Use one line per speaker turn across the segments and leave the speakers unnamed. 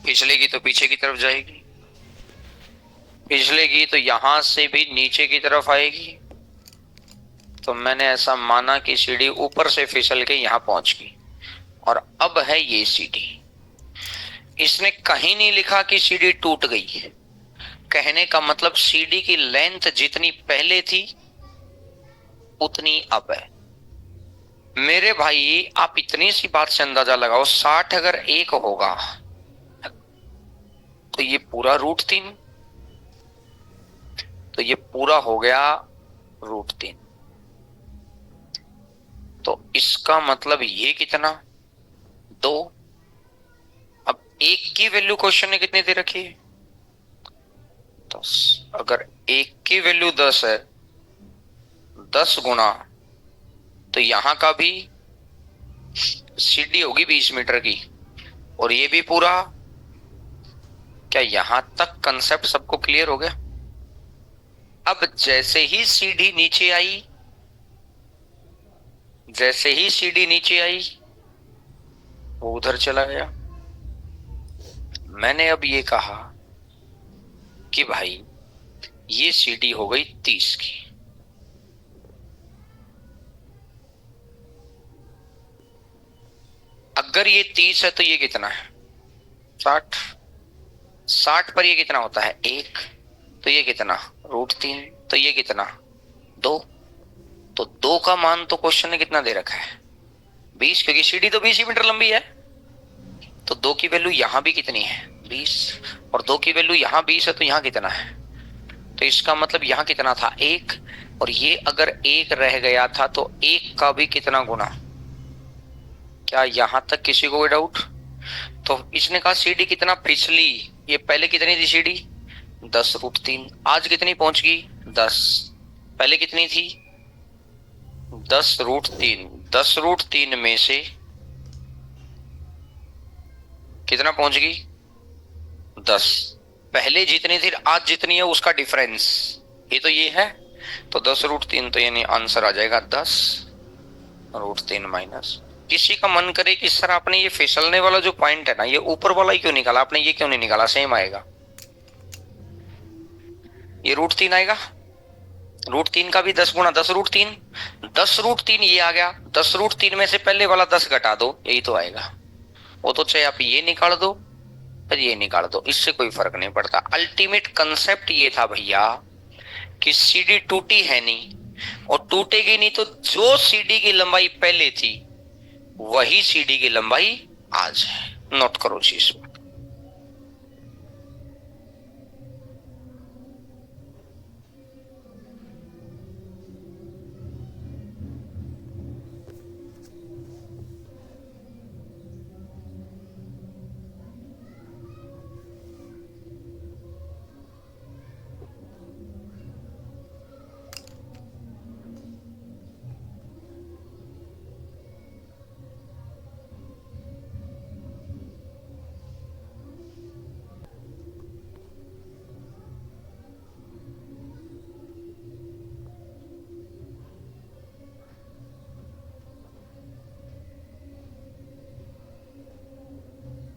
फिसलेगी तो पीछे की तरफ जाएगी, फिसलेगी तो यहां से भी नीचे की तरफ आएगी। तो मैंने ऐसा माना कि सीढ़ी ऊपर से फिसल के यहां पहुंच गई, और अब है ये सीढ़ी। इसने कहीं नहीं लिखा कि सीढ़ी टूट गई। कहने का मतलब सीढ़ी की लेंथ जितनी पहले थी उतनी अब है। मेरे भाई आप इतनी सी बात से अंदाजा लगाओ, 60 अगर एक होगा तो ये पूरा √3, तो ये पूरा हो गया √3। तो इसका मतलब ये कितना, 2। अब एक की वैल्यू क्वेश्चन ने कितनी दे रखी है, 10। अगर एक की वैल्यू 10 है, 10 गुना, तो यहां का भी सीढ़ी होगी 20 मीटर की, और ये भी पूरा। क्या यहां तक कंसेप्ट सबको क्लियर हो गया? अब जैसे ही सीढ़ी नीचे आई, जैसे ही सीढ़ी नीचे आई वो उधर चला गया। मैंने अब ये कहा कि भाई ये सीढ़ी हो गई 30 की। अगर ये 30 है तो ये कितना है, 60। 60 पर ये कितना होता है, 1। तो ये कितना, √3। तो ये कितना, 2। तो 2 का मान तो क्वेश्चन ने कितना दे रखा है, 20, क्योंकि सीढ़ी तो 20 मीटर लंबी है। तो 2 की वैल्यू यहां भी कितनी है, 20। और 2 की वैल्यू यहां 20 है, तो यहां कितना है, तो इसका मतलब यहां कितना था, 1। और ये अगर 1 रह गया था तो 1 का भी कितना गुना। क्या यहां तक किसी को कोई डाउट? तो इसने कहा सीढ़ी कितना फिसली, ये पहले कितनी थी सीढ़ी, 10√3। आज कितनी पहुंच गई, 10। पहले कितनी थी, 10√3। 10√3 में से कितना पहुंच गई, 10। पहले जितनी थी आज जितनी है उसका डिफरेंस, ये तो ये है। तो 10√3, तो यानी आंसर आ जाएगा 10√3 माइनस। किसी का मन करे कि सर आपने ये फिसलने वाला जो पॉइंट है ना, ये ऊपर वाला ही क्यों निकाला आपने, ये क्यों नहीं निकाला, सेम आएगा, ये √3 आएगा। √3 का भी 10 गुना 10√3, 10√3 ये आ गया। 10√3 में से पहले वाला 10 घटा दो, यही तो आएगा। वो तो चाहे आप ये निकाल दो फिर ये निकाल दो, इससे कोई फर्क नहीं पड़ता। अल्टीमेट कंसेप्ट ये था भैया कि सीढ़ी टूटी है नहीं, और टूटेगी नहीं तो जो सीढ़ी की लंबाई पहले थी वही सीढ़ी की लंबाई आज है। नोट करो चीज।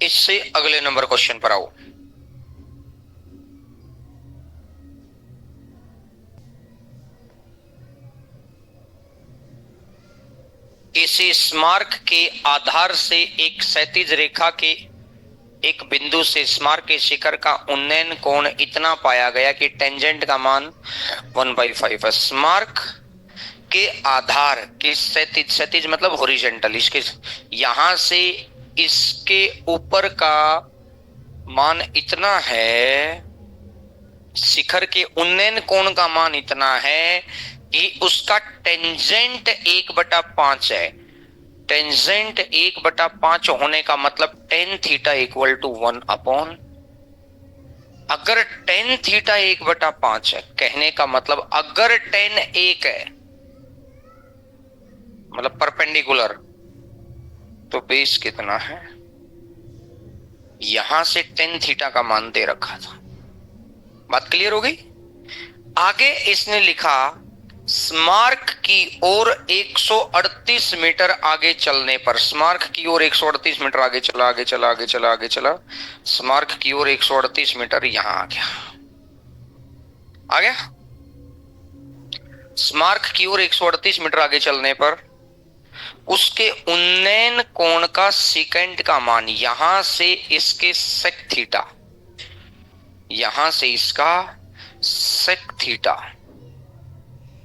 इससे अगले नंबर क्वेश्चन पर आओ। किसी स्मारक के आधार से एक क्षैतिज रेखा के एक बिंदु से स्मारक के शिखर का उन्नयन कोण इतना पाया गया कि टेंजेंट का मान 1/5 है। स्मारक के आधार के क्षैतिज, क्षैतिज मतलब हॉरिजॉन्टल, इसके यहां से इसके ऊपर का मान इतना है, शिखर के उन्नयन कोण का मान इतना है कि उसका टेंजेंट 1/5 है। टेंजेंट 1/5 होने का मतलब टेन थीटा इक्वल टू 1/। अगर टेन थीटा 1/5 है, कहने का मतलब अगर टेन 1 है मतलब परपेंडिकुलर, तो बेस कितना है, यहां से टेन थीटा का मान दे रखा था। बात क्लियर हो गई? आगे इसने लिखा स्मारक की ओर 138 मीटर आगे चलने पर, स्मारक की ओर 138 मीटर आगे चला, आगे चला, आगे चला, आगे चला, स्मारक की ओर 138 मीटर, यहां आ गया, आ गया। स्मारक की ओर 138 मीटर आगे चलने पर उसके उन्नयन कोण का सेकंड का मान, यहां से इसके सेक थीटा, यहां से इसका सेक थीटा,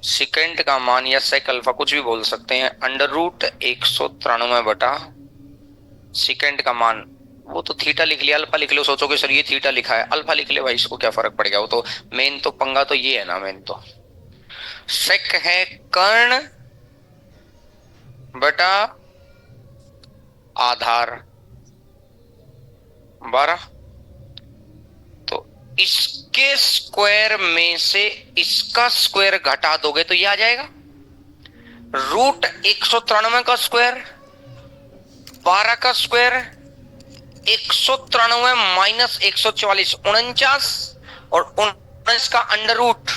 सेकंड का मान या सेक अल्फा कुछ भी बोल सकते हैं, अंडर रूट 193 बटा सेकंड का मान, वो तो थीटा लिख लिया, अल्फा लिख लो, सोचोगे सर ये थीटा लिखा है, अल्फा लिख ले भाई, इसको क्या फर्क पड़ गया, वो तो मेन तो पंगा तो ये है ना, मेन तो सेक है कर्ण बटा आधार 12, तो इसके स्क्वायर में से इसका स्क्वायर घटा दोगे तो ये आ जाएगा रूट 193 का स्क्वायर, 12 का स्क्वायर, 193 माइनस 144 49, और 19 का अंडर रूट,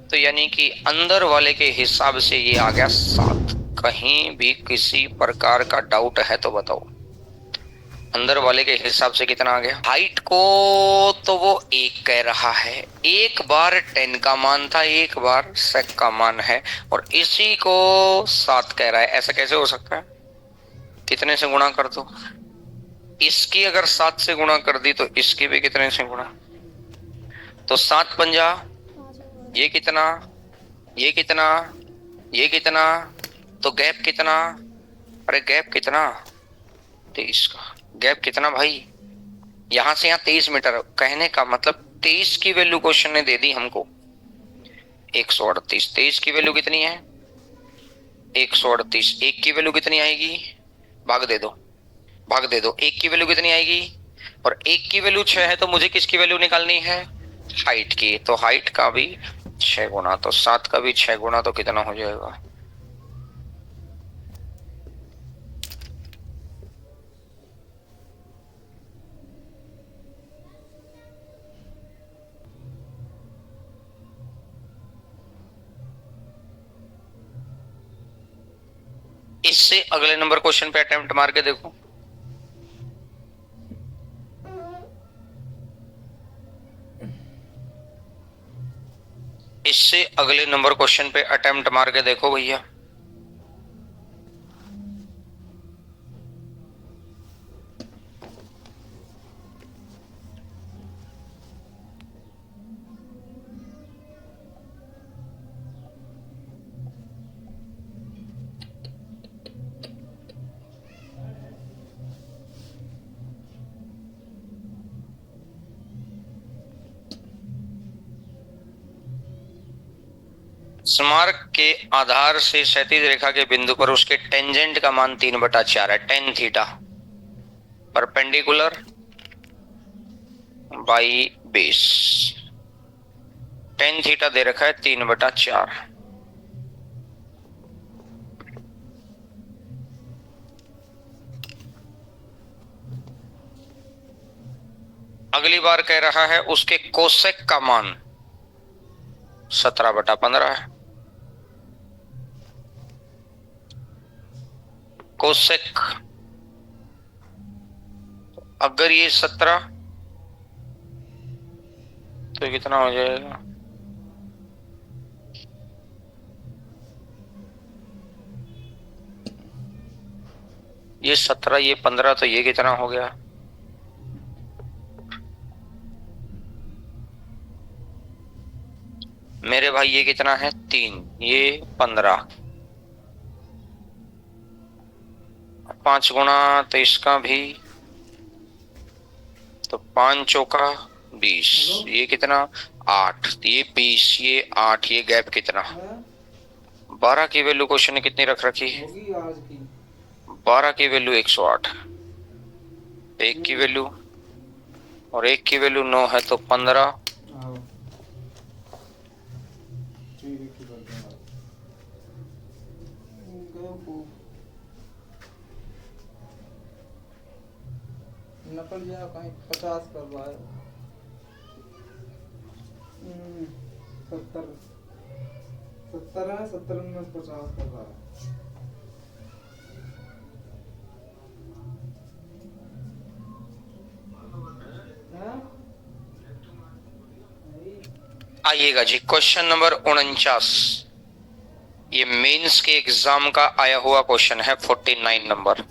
तो यानी कि अंदर वाले के हिसाब से ये आ गया 7। कहीं भी किसी प्रकार का डाउट है तो बताओ, अंदर वाले के हिसाब से कितना आ गया। हाइट को तो वो 1 कह रहा है, एक बार 10 का मान था, एक बार सेक का मान है, और इसी को 7 कह रहा है, ऐसा कैसे हो सकता है। कितने से गुणा कर दो, इसकी अगर 7 से गुणा कर दी तो इसकी भी कितने से गुणा, तो 7 पंजा, ये कितना, ये कितना, ये कितना, तो गैप कितना, अरे गैप कितना 23 का, गैप कितना भाई, यहां से यहां 23 मीटर, कहने का मतलब 23 की वैल्यू क्वेश्चन ने दे दी हमको 138, 23 की वैल्यू कितनी है 138, एक की वैल्यू कितनी आएगी, भाग दे दो, भाग दे दो, एक की वैल्यू कितनी आएगी, और एक की वैल्यू 6 है, तो मुझे किसकी वैल्यू निकालनी है, हाइट की, तो हाइट का भी 6 गुना, तो 7 का भी 6 गुना, तो कितना हो जाएगा, इससे अगले नंबर क्वेश्चन पे अटेम्प्ट मार के देखो, इससे अगले नंबर क्वेश्चन पे अटेम्प्ट मार के देखो भैया। स्मारक के आधार से क्षैतिज रेखा के बिंदु पर उसके टेंजेंट का मान 3/4 है, tan theta perpendicular by base, tan theta दे रखा है 3/4। अगली बार कह रहा है उसके कोसेक का मान 17/15 है, कोसेक, अगर ये 17 तो कितना हो जाएगा, ये 17, ये 15, तो ये कितना हो गया, मेरे भाई ये कितना है 3, ये 15, 5 गुना, तो इसका भी, तो 5 चौका 20, ये कितना 8, ये 20, ये 8, ये गैप कितना 12 की वैल्यू क्वेश्चन ने कितनी रख रखी है, 12 की वैल्यू 108, एक की वैल्यू और एक की वैल्यू 9 है, तो 15,
नकल या कहीं 50 करवाए 70 70 है, 70 में 50 कर रहा है। हाँ? नहीं।
आइएगा जी, क्वेश्चन नंबर 49। ये मेंस के एग्जाम का आया हुआ क्वेश्चन है, 49 नंबर।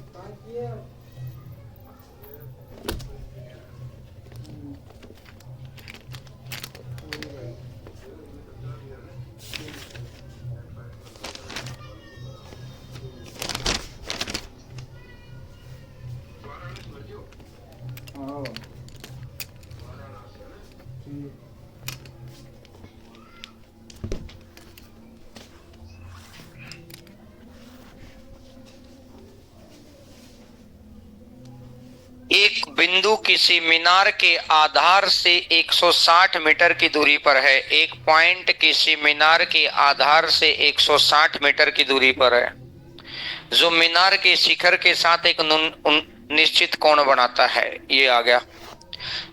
कहाँ किया? हाँ। ठीक।
एक बिंदु किसी मीनार के आधार से 160 मीटर की दूरी पर है। एक पॉइंट किसी मीनार के आधार से 160 मीटर की दूरी पर है, जो मीनार के शिखर के साथ एक निश्चित कोण बनाता है। ये आ गया।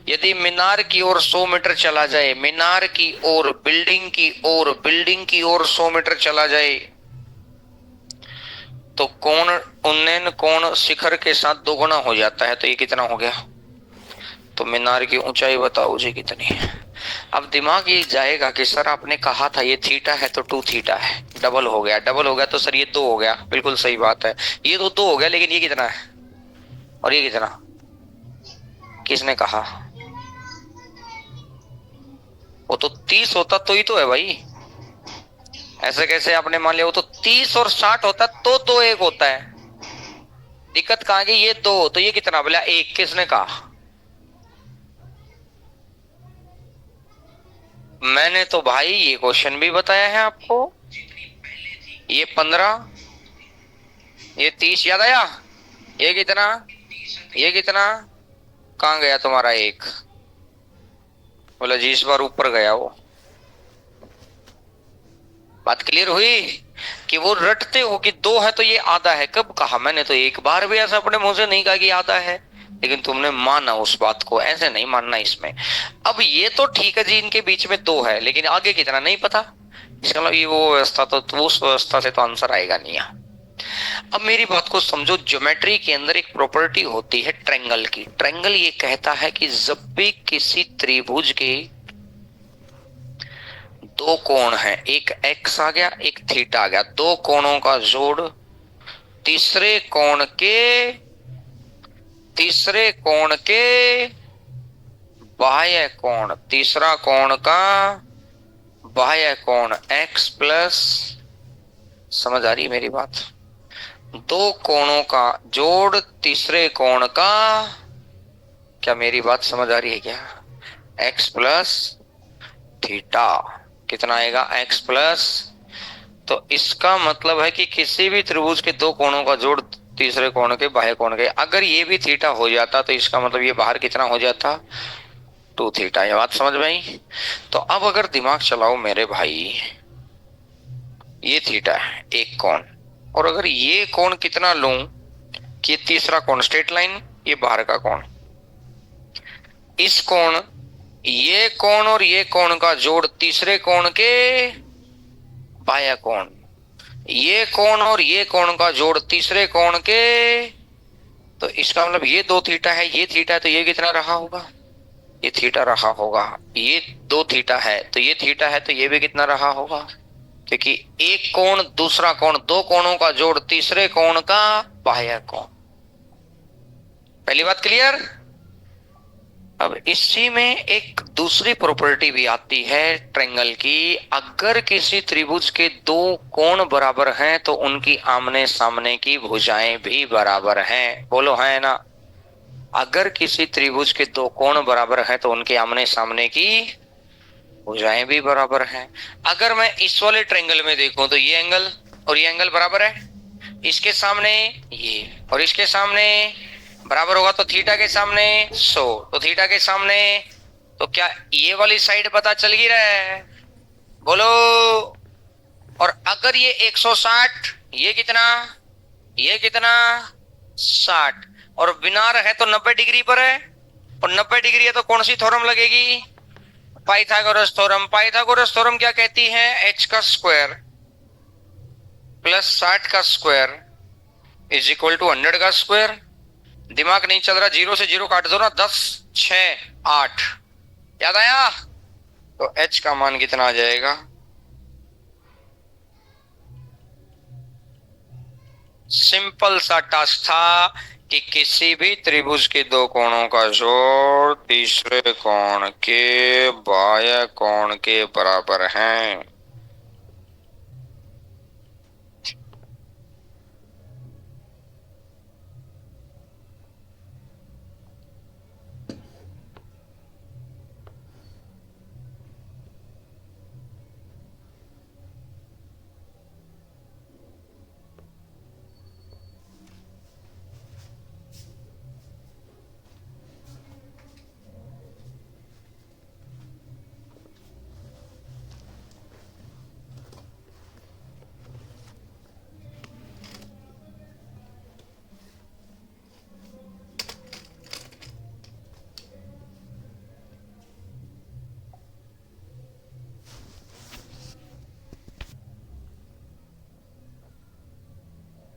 यदि मीनार की ओर 100 मीटर चला जाए, मीनार की ओर, बिल्डिंग की ओर, बिल्डिंग की ओर 100 मीटर चला जाए, तो कोण, उन्नयन कोण शिखर के साथ दोगुना हो जाता है। तो ये कितना हो गया? तो मीनार की ऊंचाई बताओ जी कितनी है। अब दिमाग ये जाएगा कि सर आपने कहा था ये थीटा है तो 2 थीटा है, डबल हो गया, डबल हो गया तो सर ये 2 हो गया। बिल्कुल सही बात है, ये तो 2 हो गया, लेकिन ये कितना है और ये कितना? किसने कहा? वो तो 30 होता तो ही तो है भाई। ऐसे कैसे आपने मान लिया? वो तो 30 और 60 होता तो 2 1 होता है। दिक्कत कहां की? ये 2 तो ये कितना बोला? 1। किसने कहा? मैंने तो भाई ये क्वेश्चन भी बताया है आपको। ये 15, ये 30 याद आया? ये कितना? ये कितना? कहां गया तुम्हारा 1? बोला जी इस बार ऊपर गया वो। बात क्लियर हुई कि वो रटते हो कि 2 है तो ये आधा है। कब कहा? मैंने तो एक बार भी ऐसा अपने मुंह से नहीं कहा कि आधा है, लेकिन तुमने माना उस बात को। ऐसे नहीं मानना इसमें। अब ये तो ठीक है जी, इनके बीच में 2 है, लेकिन आगे कितना नहीं पता। इसका मतलब ये वो व्यवस्था, तो उस व्यवस्था से तो आंसर आएगा नहीं। अब मेरी बात को समझो। ज्योमेट्री के अंदर एक प्रॉपर्टी होती है ट्रायंगल की। ट्रायंगल ये कहता है कि जब भी किसी त्रिभुज के 2 कोण हैं, एक एक्स आ गया, एक थीटा आ गया, 2 कोणों का जोड़ तीसरे कोण के बाह्य कोण, तीसरा कोण का बाह्य कोण x प्लस, समझ आ रही है मेरी बात? 2 कोणों का जोड़ तीसरे कोण का, क्या मेरी बात समझ आ रही है क्या? x plus theta. कितना आएगा? x plus. तो इसका मतलब है कि किसी भी त्रिभुज के 2 कोणों का जोड़ तीसरे कोण के बाह्य कोण के, अगर ये भी थीटा हो जाता तो इसका मतलब ये बाहर कितना हो जाता? 2 थीटा। ये बात समझ में आई? तो अब अगर दिमाग चलाओ मेरे भाई, ये थीटा है एक कोण, और अगर ये कोण कितना लूं कि तीसरा कोण स्ट्रेट लाइन, ये बाहर का कोण, इस कोण, ये कोण और ये कोण का जोड़ तीसरे कोण के बाह्य कोण, ये कोण और ये कोण का जोड़ तीसरे कोण के, तो इसका मतलब ये 2 थीटा है, ये थीटा है, तो ये कितना रहा होगा? ये थीटा रहा होगा। ये 2 थीटा है तो ये थीटा है, तो ये भी कितना रहा होगा? क्योंकि एक कोण दूसरा कोण, 2 कोणों का जोड़ तीसरे कोण का बाह्य कोण। पहली बात क्लियर? अब इसी में एक दूसरी प्रॉपर्टी भी आती है ट्रायंगल की। अगर किसी त्रिभुज के 2 कोण बराबर हैं तो उनकी आमने सामने की भुजाएं भी बराबर हैं। बोलो है ना? अगर किसी त्रिभुज के 2 कोण बराबर हैं तो उनके आमने सामने की भुजाएं भी बराबर हैं। अगर मैं इस वाले ट्रायंगल में देखूं तो ये एंगल और ये एंगल बराबर है, इसके सामने ये और इसके सामने बराबर होगा, तो थीटा के सामने 100, तो थीटा के सामने, तो क्या ये वाली साइड पता चल ही रहा है? बोलो। और अगर ये 160, ये कितना, ये कितना 60, और बिनार है तो 90 डिग्री पर है, और 90 डिग्री है तो कौन सी थ्योरम लगेगी? पाइथागोरस थ्योरम क्या कहती है? h का स्क्वायर प्लस 60 का स्क्वायर इज इक्वल टू 100 का स्क्वायर। दिमाग नहीं चल रहा, 0 से 0 काट दो ना, 10 6 8, याद आया? तो h का मान कितना आ जाएगा? सिंपल सा टास्क था कि किसी भी त्रिभुज के दो कोणों का जोड़ तीसरे कोण के बाह्य कोण के बराबर है।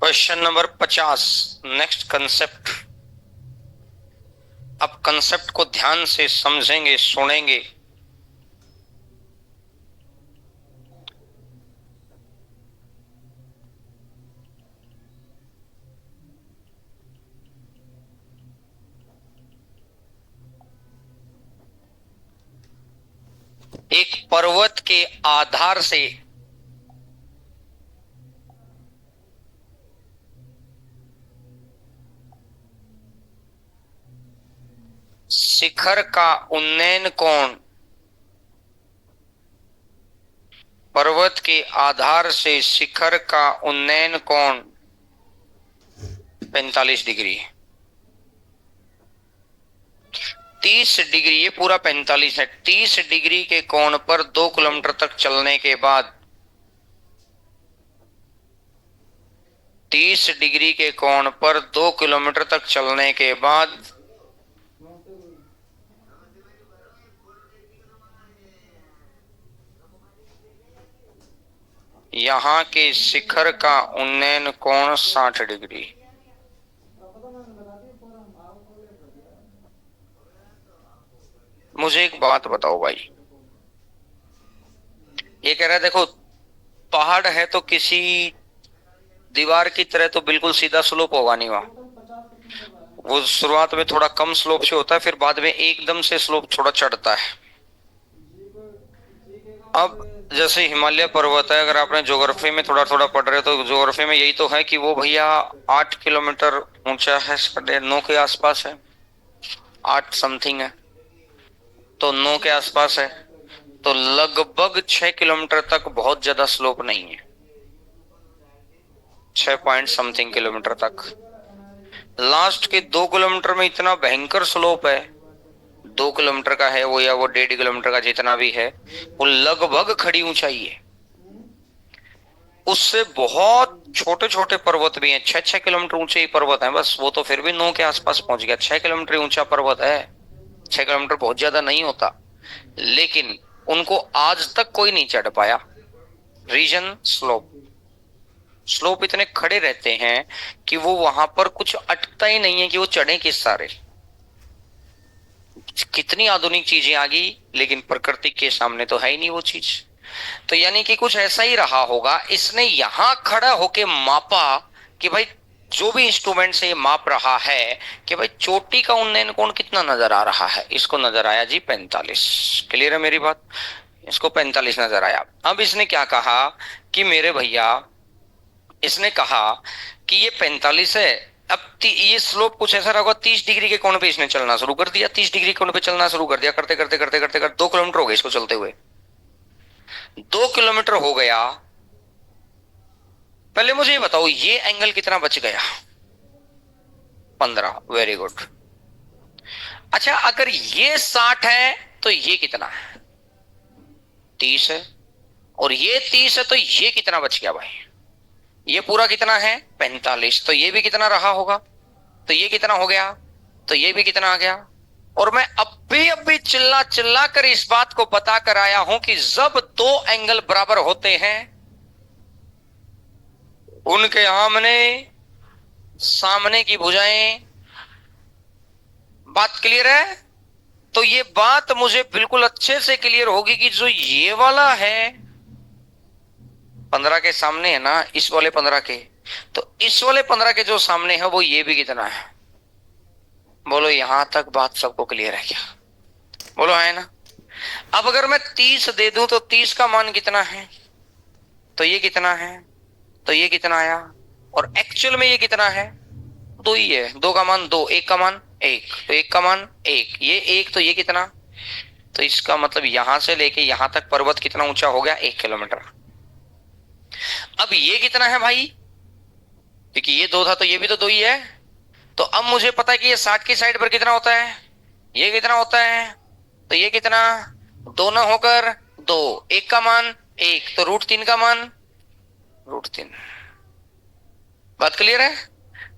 Question number 50, next concept. अब कंसेप्ट को ध्यान से समझेंगे, सुनेंगे। एक पर्वत के आधार से शिखर का उन्नयन कोण, पर्वत के आधार से शिखर का उन्नयन कोण 45 डिग्री। 30 डिग्री, ये पूरा 45 है। 30 डिग्री के कोण पर 2 किलोमीटर तक चलने के बाद, 30 डिग्री के कोण पर 2 किलोमीटर तक चलने के बाद यहां के शिखर का उन्नयन कोण 60 डिग्री। मुझे एक बात बताओ भाई, ये कह रहा है देखो पहाड़ है तो किसी दीवार की तरह तो बिल्कुल सीधा स्लोप होगा नहीं, वहां वो शुरुआत में थोड़ा कम स्लोप से होता है, फिर बाद में एकदम से स्लोप थोड़ा चढ़ता है। अब जैसे हिमालय पर्वत है, अगर आपने ज्योग्राफी में थोड़ा थोड़ा पढ़ रहे हो तो ज्योग्राफी में यही तो है कि वो भैया 8 किलोमीटर ऊंचा है, 9 के आसपास है, 8 समथिंग है, तो 9 के आसपास है, तो लगभग 6 किलोमीटर तक बहुत ज्यादा स्लोप नहीं है, 6 पॉइंट समथिंग किलोमीटर तक। लास्ट के 2 किलोमीटर में इतना भयंकर स्लोप है, 2 किलोमीटर का है वो, या वो 1.5 किलोमीटर का जितना भी है, वो लगभग खड़ी ऊंचाई है। उससे बहुत छोटे छोटे पर्वत भी हैं, 6-6 किलोमीटर ऊंचे ही पर्वत हैं बस, वो तो फिर भी 9 के आसपास पहुंच गया। 6 किलोमीटर ऊंचा पर्वत है, 6 किलोमीटर बहुत ज्यादा नहीं होता, लेकिन उनको आज तक कोई नहीं चढ़ पाया। रीजन स्लोप, स्लोप इतने खड़े रहते हैं कि वो वहां पर कुछ अटकता ही नहीं है कि वो चढ़े किस सारे। कितनी आधुनिक चीजें आ गई, लेकिन प्रकृति के सामने तो है ही नहीं वो चीज। तो यानी कि कुछ ऐसा ही रहा होगा, इसने यहां खड़ा होके मापा कि भाई जो भी इंस्ट्रूमेंट से ये माप रहा है कि भाई चोटी का उन्नयन कोण कितना नजर आ रहा है, इसको नजर आया जी 45। क्लियर है मेरी बात? इसको 45 नजर आया। अब इसने क्या कहा कि मेरे भैया, इसने कहा कि ये 45 है, अब ये स्लोप कुछ ऐसा रहा, 30 डिग्री के कोण पे इसने चलना शुरू कर दिया, 30 डिग्री कोण पे चलना शुरू कर दिया, करते करते करते करते करते 2 किलोमीटर हो गए इसको चलते हुए। 2 किलोमीटर हो गया, पहले मुझे ये बताओ ये एंगल कितना बच गया? 15। Very good. अच्छा अगर ये 60 है तो ये कितना है? 30 है, और ये 30 है, तो ये कितना बच गया भाई? ये पूरा कितना है? 45। तो ये भी कितना रहा होगा? तो ये कितना हो गया? तो ये भी कितना आ गया? और मैं अभी चिल्ला चिल्ला कर इस बात को बता कर आया हूं कि जब दो एंगल बराबर होते हैं उनके आमने सामने की भुजाएं, बात क्लियर है? तो ये बात मुझे बिल्कुल अच्छे से क्लियर होगी कि जो ये वाला है 15 के सामने है ना, इस वाले 15 के, तो इस वाले 15 के जो सामने है वो ये भी कितना है? बोलो यहां तक बात सबको क्लियर है क्या? बोलो है ना? अब अगर मैं 30 दे दूं तो 30 का मान कितना है? तो ये कितना है? तो ये कितना आया? और एक्चुअल में ये कितना है? दो ही है। दो का मान दो, एक का मान एक, तो एक का मान एक, ये एक, तो ये कितना? तो इसका मतलब यहां से लेके यहां तक पर्वत कितना ऊंचा हो गया? 1 किलोमीटर। अब ये कितना है भाई? क्योंकि ये दो था तो ये भी तो दो ही है। तो अब मुझे पता है कि ये 60 की साइड पर कितना होता है? ये कितना होता है? तो ये कितना? दो ना होकर दो, एक का मान एक, तो √3 का मान √3। बात क्लियर है?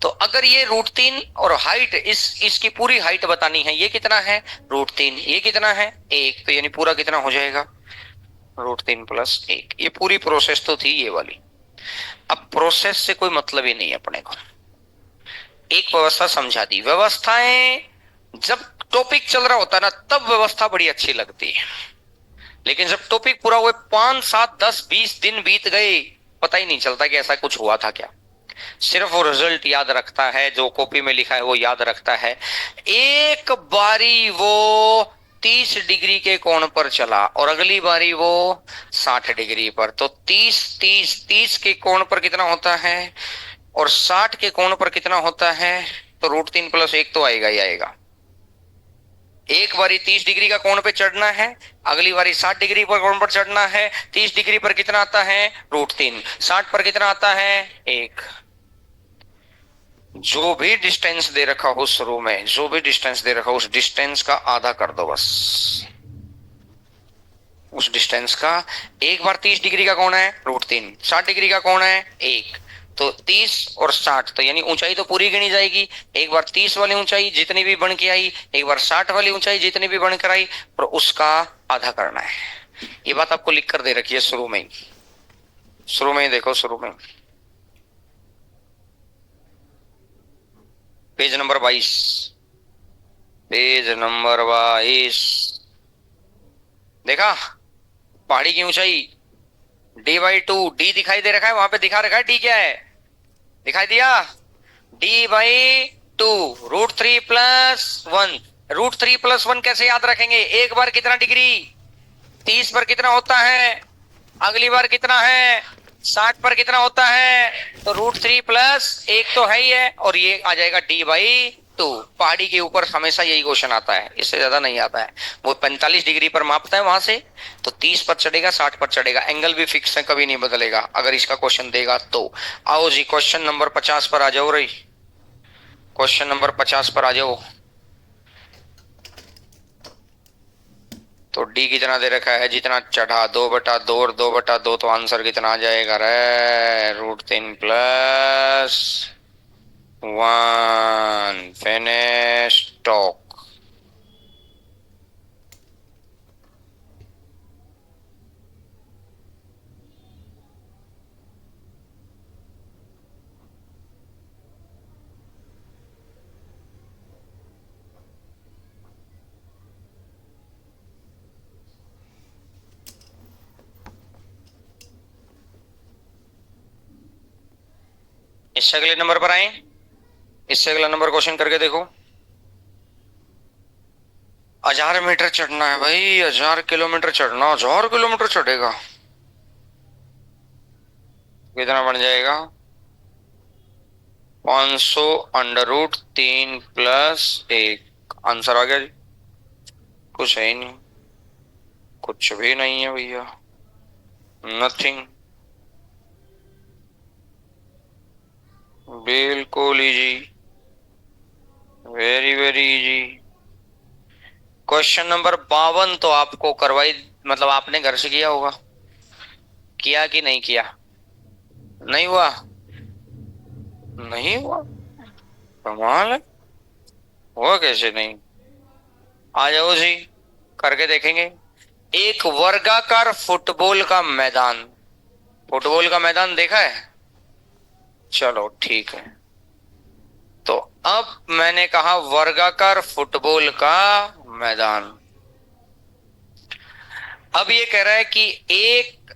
तो अगर ये √3 और हाइट इसकी पूरी हाइट बतानी है, ये कितना है? √3, ये कितना है? एक, तो यानी पूरा कितना हो जाएगा? √3 + 1। ये पूरी प्रोसेस तो थी ये वाली। अब प्रोसेस से कोई मतलब ही नहीं है अपने को, एक व्यवस्था समझा दी। व्यवस्थाएं जब टॉपिक चल रहा होता है ना तब व्यवस्था बड़ी अच्छी लगती है, लेकिन जब टॉपिक पूरा हुए 5, 7, 10, 20 दिन बीत गए, पता ही नहीं चलता कि ऐसा कुछ हुआ था क्या। सिर्फ वो रिजल्ट याद रखता है, जो कॉपी में लिखा है वो याद रखता है। एक बारी वो 30 डिग्री के कोण पर चला और अगली बारी वो 60 डिग्री पर, तो 30 के कोण पर कितना होता है और 60 के कोण पर कितना होता है? तो √3 + 1 तो आएगा ही आएगा। एक बारी 30 डिग्री का कोण पे चढ़ना है, अगली बारी 60 डिग्री पर कोण पर चढ़ना है। 30 डिग्री पर कितना आता है? √3। 60 पर कितना आता है? 1। जो भी डिस्टेंस दे रखा हो शुरू में, जो भी डिस्टेंस दे रखा हो उस डिस्टेंस का आधा कर दो बस। उस डिस्टेंस का, एक बार 30 डिग्री का कोण है √3, 60 डिग्री का कोण है 1, तो 30 और 60, तो यानी ऊंचाई तो पूरी गिनी जाएगी। एक बार 30 वाली ऊंचाई जितनी भी बन के आई, एक बार 60 वाली ऊंचाई जितनी भी बनकर आई, और उसका आधा करना है। ये बात आपको लिख कर दे रखी है शुरू में ही। शुरू में ही देखो, शुरू में पेज नंबर 22, पेज नंबर 22 देखा? पहाड़ी की ऊंचाई D/2, डी दिखाई दे रखा है वहां पे, दिखा रखा है डी क्या है, दिखाई दिया? D/2, √3 + 1। √3 + 1 कैसे याद रखेंगे? एक बार कितना डिग्री? 30 पर कितना होता है? अगली बार कितना है? 60 पर कितना होता है? तो √3 + 1 तो है ही है, और ये आ जाएगा D/2। पहाड़ी के ऊपर हमेशा यही क्वेश्चन आता है, इससे ज्यादा नहीं आता है। वो 45 डिग्री पर मापता है वहां से, तो 30 पर चढ़ेगा, 60 पर चढ़ेगा, एंगल भी फिक्स है, कभी नहीं बदलेगा अगर इसका क्वेश्चन देगा तो। आओ जी क्वेश्चन नंबर 50 पर आ जाओ रही, क्वेश्चन नंबर 50 पर आ जाओ। तो डी कितना दे रखा है? जितना चढ़ा 2/2 और 2/2, तो आंसर कितना आ जाएगा रे? √3 + 1। Finish talk. इससे अगले नंबर पर आए, इससे अगला नंबर क्वेश्चन करके देखो। 1000 मीटर चढ़ना है भाई, 1000 किलोमीटर चढ़ना, 1000 किलोमीटर चढ़ेगा, कितना बन जाएगा? 500√3 + 1। आंसर आ गया जी। कुछ है ही नहीं, कुछ भी नहीं है भैया, नथिंग। बिल्कुल easy, very very easy. Question number 52 तो आपको करवाई, मतलब आपने घर से किया होगा, किया कि नहीं किया? नहीं हुआ? नहीं हुआ? कमाल है, हुआ कैसे नहीं? आ जाओ जी, करके देखेंगे। एक वर्गाकार फुटबॉल का मैदान, फुटबॉल का मैदान देखा है? चलो ठीक है। तो अब मैंने कहा वर्गाकार फुटबॉल का मैदान। अब ये कह रहा है कि एक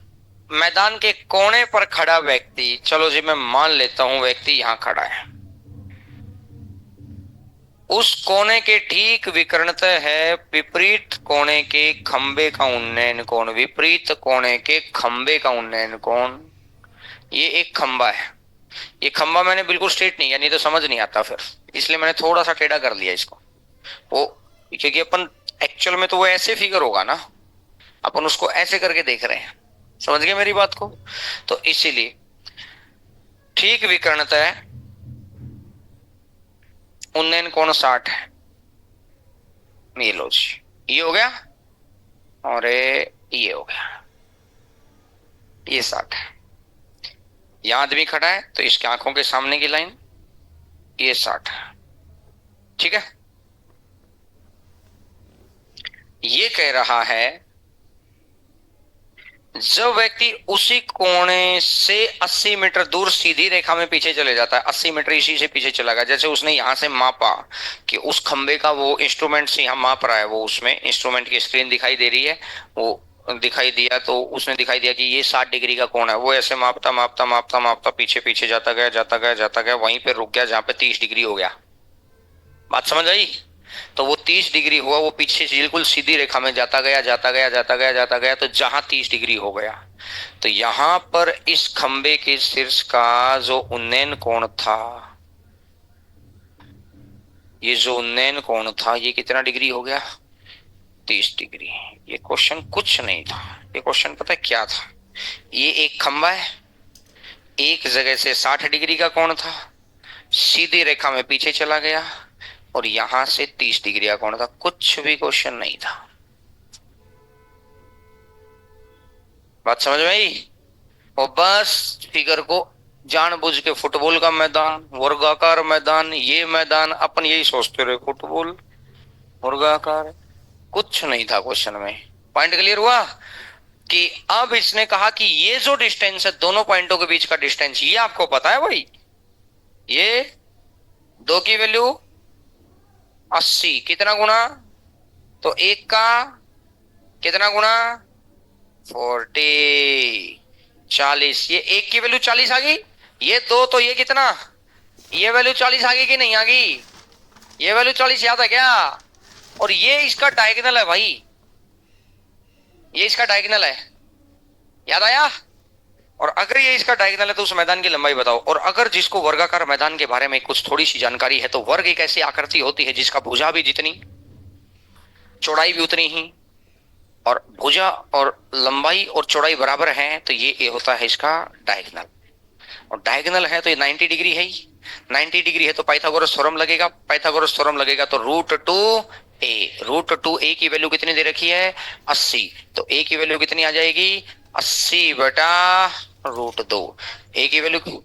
मैदान के कोने पर खड़ा व्यक्ति, चलो जी मैं मान लेता हूं व्यक्ति यहां खड़ा है, उस कोने के ठीक विकर्णतः है विपरीत कोने के खंबे का उन्नयन कोण। विपरीत कोने के खंबे का उन्नयन कोण, ये एक खंबा है। ये खंबा मैंने बिल्कुल स्ट्रेट नहीं, यानी तो समझ नहीं आता फिर, इसलिए मैंने थोड़ा सा टेढ़ा कर लिया इसको। वो क्योंकि अपन एक्चुअल में तो वो ऐसे फिगर होगा ना, अपन उसको ऐसे करके देख रहे हैं। समझ गए मेरी बात को? तो इसीलिए ठीक विकर्णतः है, उन्नयन कोण 60 है। ये लो जी, ये हो गया और ये हो गया, ये 60 है। यहां आदमी खड़ा है तो इसके आंखों के सामने की लाइन ये 60 है। ठीक है, ये कह रहा है जब व्यक्ति उसी कोने से 80 मीटर दूर सीधी रेखा में पीछे चले जाता है, 80 मीटर इसी से पीछे चला गया, जैसे उसने यहां से मापा कि उस खंबे का वो इंस्ट्रूमेंट से यहां माप रहा है, वो उसमें इंस्ट्रूमेंट की स्क्रीन दिखाई दे रही है, वो दिखाई दिया तो उसने दिखाई दिया कि ये 60 डिग्री का कोण है। वो ऐसे मापता मापता मापता मापता पीछे पीछे जाता गया जाता गया जाता गया, वहीं पे रुक गया जहां पे 30 डिग्री हो गया। बात समझ आई? तो वो 30 डिग्री हुआ, वो पीछे बिल्कुल सीधी रेखा में जाता गया जाता गया जाता गया जाता गया, तो जहां 30 डिग्री हो गया, तो यहां पर इस खंबे के शीर्ष का जो उन्नयन कोण था, ये जो उन्नयन कोण था, ये कितना डिग्री हो गया? 30 डिग्री। ये क्वेश्चन कुछ नहीं था, ये क्वेश्चन पता है क्या था? ये एक खंबा है, एक जगह से 60 डिग्री का कोण था, सीधी रेखा में पीछे चला गया, और यहां से 30 डिग्री का कोण था। कुछ भी क्वेश्चन नहीं था। बात समझ में आई? और बस फिगर को जानबूझ के फुटबॉल का मैदान, वर्गाकार मैदान, ये मैदान, अपन यही सोचते रहे, फुटबॉल वर्गाकार, कुछ नहीं था क्वेश्चन में। पॉइंट क्लियर हुआ? कि अब इसने कहा कि ये जो डिस्टेंस है दोनों पॉइंटों के बीच का डिस्टेंस, ये आपको पता है भाई, ये 2 की वैल्यू 80 कितना गुना, तो 1 का कितना गुना 40, 40। ये 1 की वैल्यू 40 आ गई, ये 2 तो ये कितना, ये वैल्यू 40 आ गई कि नहीं आ गई? ये वैल्यू 40 याद है क्या? और ये इसका डायगोनल है भाई, ये इसका डायगोनल है, याद आया? और अगर ये इसका डायगोनल है तो उस मैदान की लंबाई बताओ। और अगर जिसको वर्गाकार मैदान के बारे में कुछ थोड़ी सी जानकारी है, तो वर्ग एक ऐसी आकृति होती है जिसका भुजा भी जितनी, चौड़ाई भी उतनी ही, और भुजा और लंबाई और चौड़ाई बराबर है, तो ये होता है इसका डायगोनल। और डायगोनल है तो ये 90 डिग्री है ही, 90 डिग्री है तो पाइथागोरस थ्योरम लगेगा, पाइथागोरस थ्योरम लगेगा तो √2a की वैल्यू कितनी दे रखी है 80, तो a की वैल्यू कितनी आ जाएगी 80 बटा √2, a की वैल्यू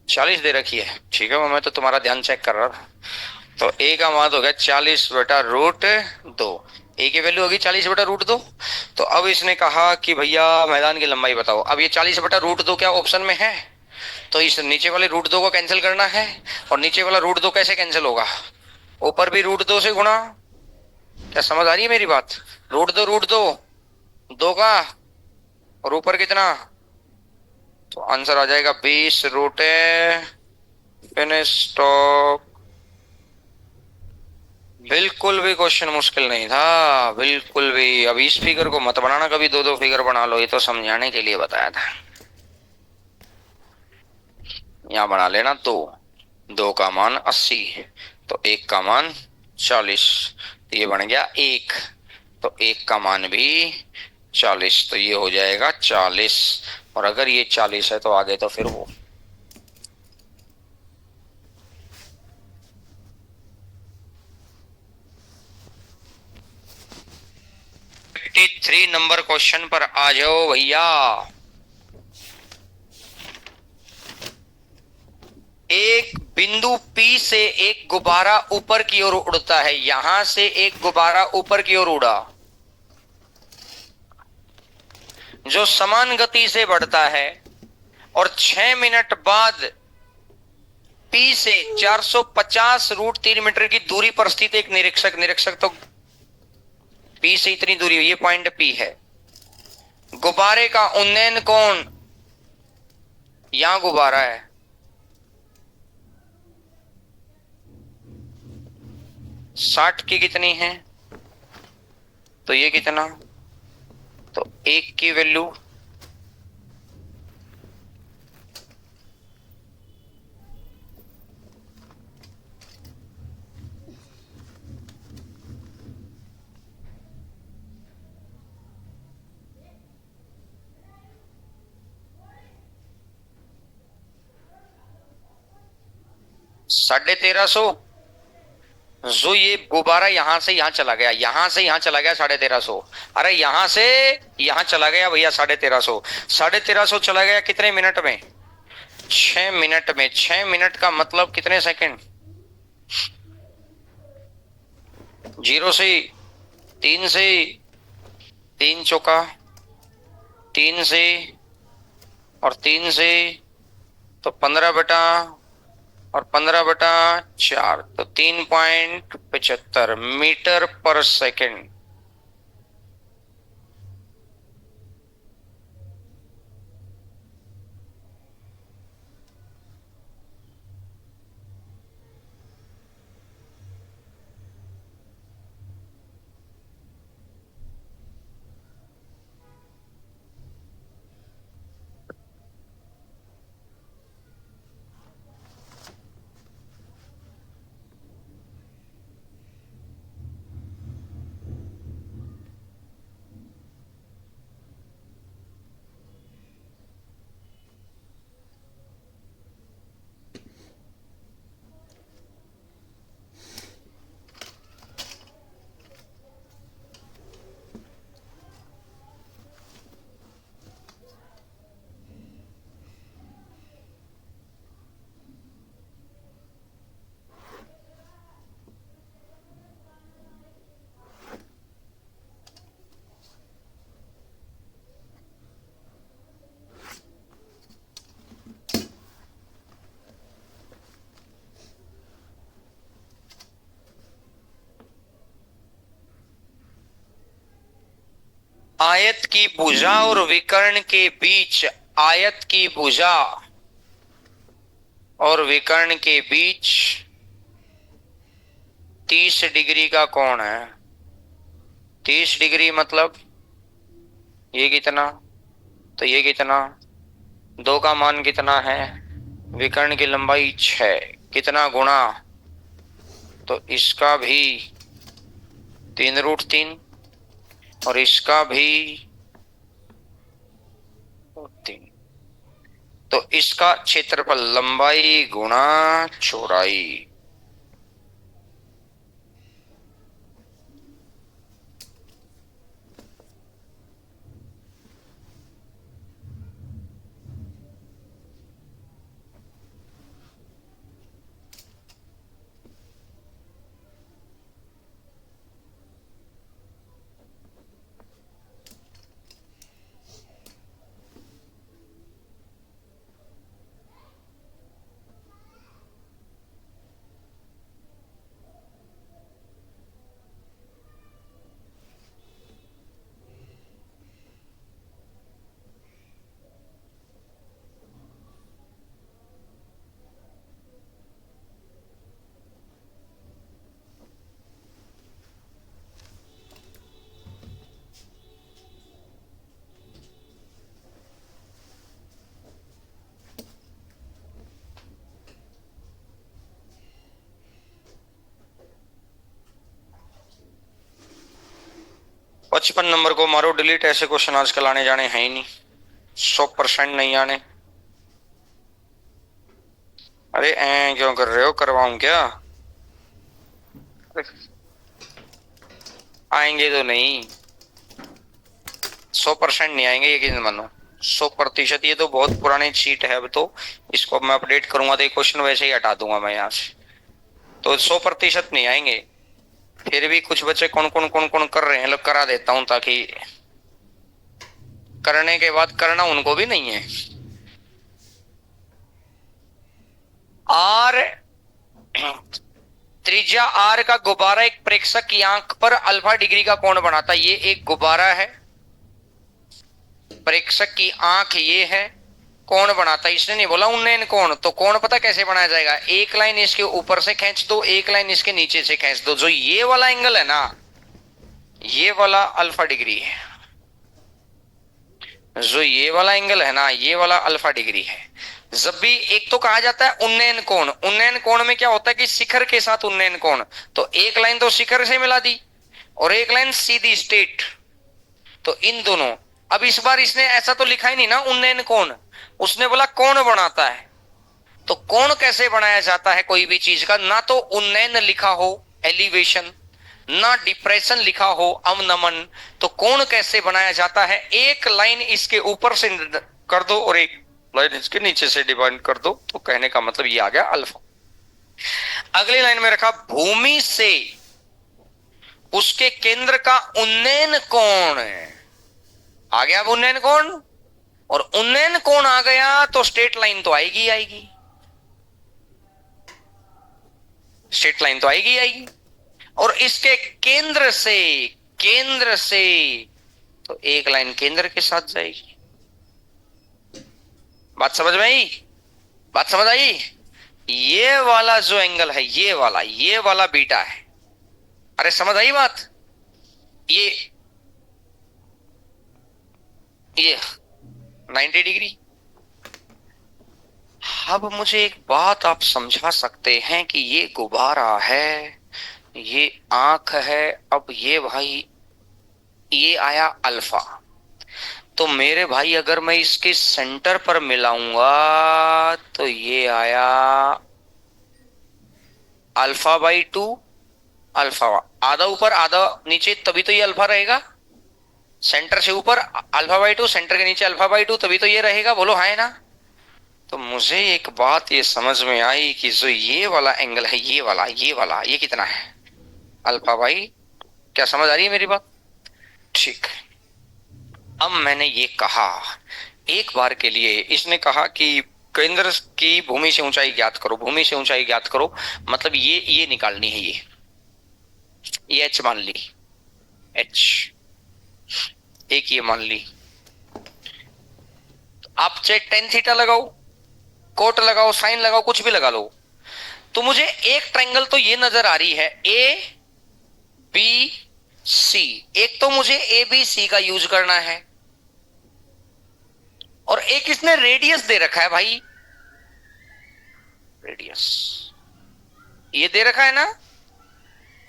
40 दे रखी है। ठीक है, मैं तो तुम्हारा ध्यान चेक कर रहा था। तो a का मान हो गया 40 बटा √2, a की वैल्यू होगी 40 बटा √2। तो अब इसने कहा कि भैया मैदान की लंबाई बताओ। अब ये 40 बटा √2 क्या ऑप्शन में है, तो इस नीचे वाले √2 को कैंसिल करना है, और नीचे वाला √2 कैसे कैंसिल होगा, ऊपर भी √2 से गुणा। क्या समझ आ रही है मेरी बात? √2 2 का, और ऊपर कितना, तो आंसर आ जाएगा 20 रूट फिनिश स्टॉप। बिल्कुल भी क्वेश्चन मुश्किल नहीं था, बिल्कुल भी। अब इस फिगर को मत बनाना कभी, 2-2 फिगर बना लो, ये तो समझाने के लिए बताया था। यहां बना लेना 2 का मान 80, तो 1 का मान 40, तो ये बन गया 1, तो 1 का मान भी 40, तो ये हो जाएगा 40। और अगर ये 40 है तो आगे तो फिर वो 53 नंबर क्वेश्चन पर आ जाओ भैया। एक बिंदु P से एक गुब्बारा ऊपर की ओर उड़ता है, यहां से एक गुब्बारा ऊपर की ओर उड़ा जो समान गति से बढ़ता है, और 6 मिनट बाद P से 450 रूट 3 मीटर की दूरी पर स्थित एक निरीक्षक, निरीक्षक तो P से इतनी दूरी, ये पॉइंट P है, गुब्बारे का उन्नयन कोण, यहां गुब्बारा है, 60 की कितनी है, तो ये कितना, तो 1 की वैल्यू साढ़े 1300। जो ये गुब्बारा यहां से यहां चला गया, यहां से यहां चला गया 1350, अरे यहां से यहां चला गया भैया 1350, 1350 चला गया कितने मिनट में, 6 मिनट में। 6 मिनट का मतलब कितने सेकंड, 0 से 3 से 3 चौका 3 से और 3 से, तो 15/4, तो 3.75 मीटर पर सेकंड। आयत की भुजा और विकर्ण के बीच, आयत की भुजा और विकर्ण के बीच 30 डिग्री का कोण है। 30 डिग्री मतलब ये कितना, तो ये कितना, 2 का मान कितना है, विकर्ण की लंबाई 6, कितना गुणा, तो इसका भी 3√3 और इसका भी 3, तो इसका क्षेत्रफल लंबाई गुणा चौड़ाई। पचपन नंबर को मारो डिलीट, ऐसे क्वेश्चन आजकल आने जाने हैं ही नहीं, 100% नहीं आने। अरे क्यों कर रहे हो, करवाऊं क्या, आएंगे तो नहीं, 100% नहीं आएंगे, यकीन मानो। 100%। ये तो बहुत पुरानी चीट है, अब तो इसको मैं अपडेट करूंगा तो ये क्वेश्चन वैसे ही हटा दूंगा मैं यहाँ से। तो 100% नहीं आएंगे, फिर भी कुछ बच्चे कौन कर रहे हैं, लोग करा देता हूं ताकि करने के बाद करना उनको भी नहीं है। आर, त्रिज्या आर का गुब्बारा एक प्रेक्षक की आंख पर अल्फा डिग्री का कोण बनाता है। ये एक गुब्बारा है, प्रेक्षक की आंख ये है, कोण बनाता है। इसने नहीं बोला उन्नयन कोण, तो कोण पता कैसे बनाया जाएगा, एक लाइन इसके ऊपर से खींच दो, एक लाइन इसके नीचे से खींच दो। जो ये वाला एंगल है ना, ये वाला अल्फा डिग्री है। जो ये वाला एंगल है ना, ये वाला अल्फा डिग्री है। जब भी एक तो कहा जाता है उन्नयन कोण, उन्नयन कोण में क्या होता है कि शिखर के साथ उन्नयन कोण, तो एक लाइन तो शिखर से मिला दी और एक लाइन सीधी स्ट्रेट, तो इन दोनों। अब इस बार इसने ऐसा तो लिखा ही नहीं ना उन्नयन कोण, उसने बोला कोण बनाता है। तो कोण कैसे बनाया जाता है कोई भी चीज का, ना तो उन्नयन लिखा हो एलिवेशन, ना डिप्रेशन लिखा हो अवनमन, तो कोण कैसे बनाया जाता है, एक लाइन इसके ऊपर से कर दो और एक लाइन इसके नीचे से डिवाइड कर दो, तो कहने का मतलब ये आ गया अल्फा। अगली लाइन में रखा भूमि से उसके केंद्र का उन्नयन कोण, आ गया अब उन्नयन कोण, और उन्नयन कोण आ गया तो स्ट्रेट लाइन तो आएगी आएगी, स्ट्रेट लाइन तो आएगी आएगी। और इसके केंद्र से तो एक लाइन केंद्र के साथ जाएगी। बात समझ में आई, बात समझ आई। ये वाला जो एंगल है, ये वाला बीटा है। अरे समझ आई बात। ये 90 डिग्री। अब मुझे एक बात आप समझा सकते हैं कि ये गुब्बारा है, ये आंख है, अब ये भाई ये आया अल्फा, तो मेरे भाई अगर मैं इसके सेंटर पर मिलाऊंगा तो ये आया अल्फा बाई 2, अल्फा आधा ऊपर आधा नीचे, तभी तो ये अल्फा रहेगा। सेंटर से ऊपर अल्फा बाई 2, सेंटर के नीचे अल्फा बाई 2, तभी तो ये रहेगा। बोलो हाँ है ना। तो मुझे एक बात ये समझ में आई कि जो ये वाला एंगल है, ये कितना है, अल्फा बाई। क्या समझ आ रही है मेरी बात। ठीक। अब मैंने ये कहा एक बार के लिए, इसने कहा कि केंद्र की भूमि से ऊंचाई ज्ञात करो, भूमि से ऊंचाई ज्ञात करो, मतलब ये निकालनी है। ये एच मान ली, एच एक ये मान ली। आप चाहे टेन थीटा लगाओ, कोट लगाओ, साइन लगाओ, कुछ भी लगा लो, तो मुझे एक ट्रायंगल तो ये नजर आ रही है ए बी सी। एक तो मुझे ए बी सी का यूज करना है, और एक इसने रेडियस दे रखा है भाई, रेडियस ये दे रखा है ना,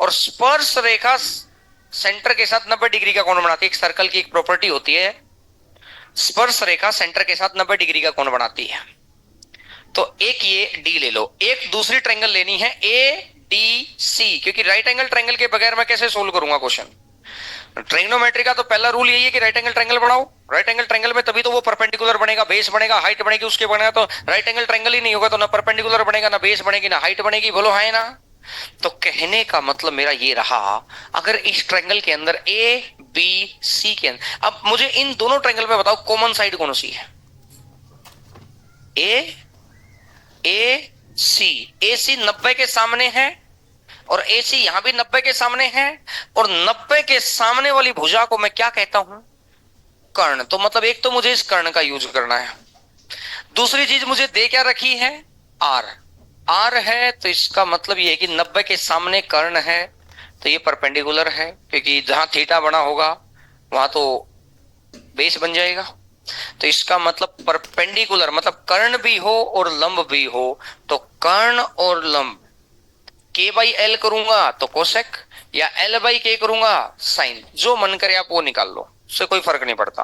और स्पर्श रेखा सेंटर के साथ 90 डिग्री का कोण बनाती है। एक सर्कल की एक प्रॉपर्टी होती है, स्पर्श रेखा सेंटर के साथ 90 डिग्री का कोण बनाती है। तो एक ये डी ले लो, एक दूसरी ट्रायंगल लेनी है ए डी सी, क्योंकि राइट एंगल ट्रायंगल के बगैर मैं कैसे सोल्व करूंगा क्वेश्चन। ट्रायंगोमेट्री का तो पहला रूल यही है कि राइट एंगल ट्रायंगल बनाओ। राइट एंगल ट्रायंगल में तभी तो वो परपेंडिकुलर बनेगा, बेस बनेगा, हाइट बनेगी, उसके बनेगा। तो राइट एंगल ट्रायंगल ही नहीं होगा तो ना परपेंडिकुलर बनेगा, ना बेस बनेगी, ना हाइट बनेगी। बोलो है ना। तो कहने का मतलब मेरा ये रहा, अगर इस ट्रायंगल के अंदर ए बी सी के अंदर, अब मुझे इन दोनों ट्रायंगल में बताओ कॉमन साइड कौन सी है। ए सी 90 के सामने है, और AC यहां भी 90 के सामने है, और 90 के सामने वाली भुजा को मैं क्या कहता हूं, कर्ण। तो मतलब एक तो मुझे इस कर्ण का यूज करना है, दूसरी चीज मुझे दे क्या रखी है, आर है, तो इसका मतलब ये है कि 90 के सामने कर्ण है, तो ये परपेंडिकुलर है, क्योंकि जहां थीटा बना होगा वहां तो बेस बन जाएगा। तो इसका मतलब परपेंडिकुलर, मतलब कर्ण भी हो और लंब भी हो, तो कर्ण और लंब के बाई एल करूंगा तो कोसेक, या एल बाई के करूंगा साइन, जो मन करे आप वो निकाल लो, उससे कोई फर्क नहीं पड़ता।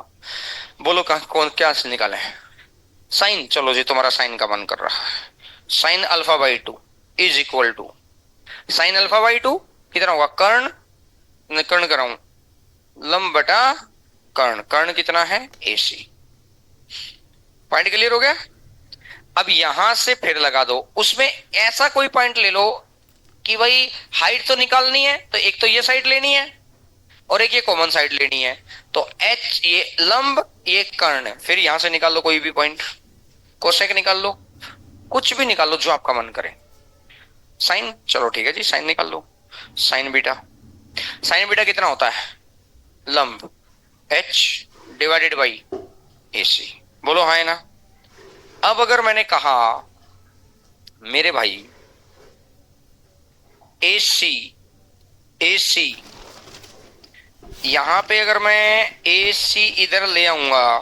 बोलो कौन क्या से निकाले, साइन। चलो जी, तुम्हारा साइन का मन कर रहा है, sine alpha by 2 is equal to sine alpha by 2 कितना होगा, कर्ण कराऊं लंब बटा कर्ण, कर्ण कितना है AC। पॉइंट क्लियर हो गया। अब यहां से फिर लगा दो, उसमें ऐसा कोई पॉइंट ले लो कि भाई हाइट तो निकालनी है, तो एक तो ये साइड लेनी है और एक ये कॉमन साइड लेनी है। तो एच ये लंब, ये कर्ण, फिर यहां से निकाल लो कोई भी पॉइंट, कोसेक निकाल लो, कुछ भी निकाल लो जो आपका मन करे। साइन, चलो ठीक है जी, साइन निकाल लो। साइन बीटा, साइन बीटा कितना होता है, लंब एच डिवाइडेड बाई AC। बोलो हाँ है ना। अब अगर मैंने कहा मेरे भाई AC, AC यहां पे अगर मैं AC इधर ले आऊंगा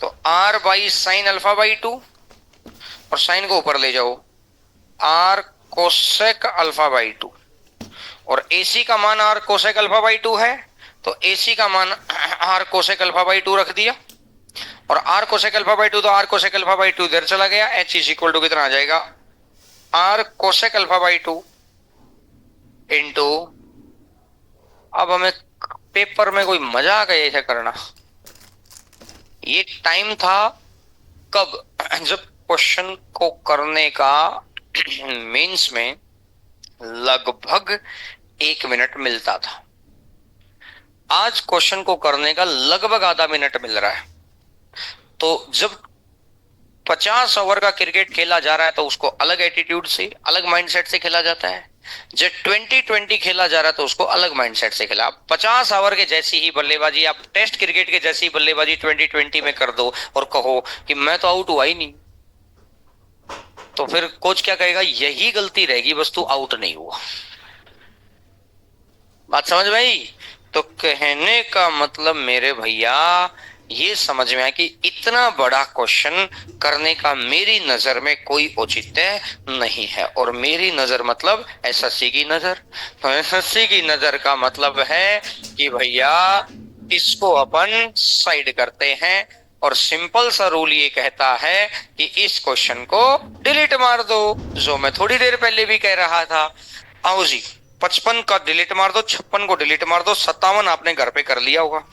तो R by sine alpha by 2, और साइन को ऊपर ले जाओ R कोसेक अल्फा बाई 2, और AC का मान R कोसेक अल्फा बाई 2 है, तो AC का मान R कोसेक अल्फा बाई 2 रख दिया, और R कोसेक अल्फा बाई 2 तो R कोसेक अल्फा बाई 2 इधर चला गया। H इज इक्वल टू कितना आ जाएगा, R cosec alpha by 2 into, अब हमें पेपर में कोई मजा आ गया ऐसा करना। ये टाइम था कब, जब क्वेश्चन को करने का मेंस में लगभग 1 मिनट मिलता था। आज क्वेश्चन को करने का लगभग आधा मिनट मिल रहा है। तो जब 50 ओवर का क्रिकेट खेला जा रहा है तो उसको अलग एटीट्यूड से, अलग माइंडसेट से खेला जाता है। जब 20-20 खेला जा रहा है तो उसको अलग माइंडसेट से खेला। 50 ओवर के जैसी ही बल्लेबाजी, आप टेस्ट क्रिकेट के जैसी बल्लेबाजी 2020 में कर दो और कहो कि मैं तो आउट हुआ ही नहीं, तो फिर कोच क्या कहेगा, यही गलती रहेगी बस तू आउट नहीं हुआ। बात समझ में आई। तो कहने का मतलब मेरे भैया ये समझ में आया कि इतना बड़ा क्वेश्चन करने का मेरी नजर में कोई औचित्य नहीं है। और मेरी नजर मतलब SSC की नजर। तो SSC की नजर का मतलब है कि भैया इसको अपन साइड करते हैं, और सिंपल सा रूल ये कहता है कि इस क्वेश्चन को डिलीट मार दो, जो मैं थोड़ी देर पहले भी कह रहा था। आओ जी, 55 का डिलीट मार दो, 56 को डिलीट मार दो, 57 आपने घर पे कर लिया होगा।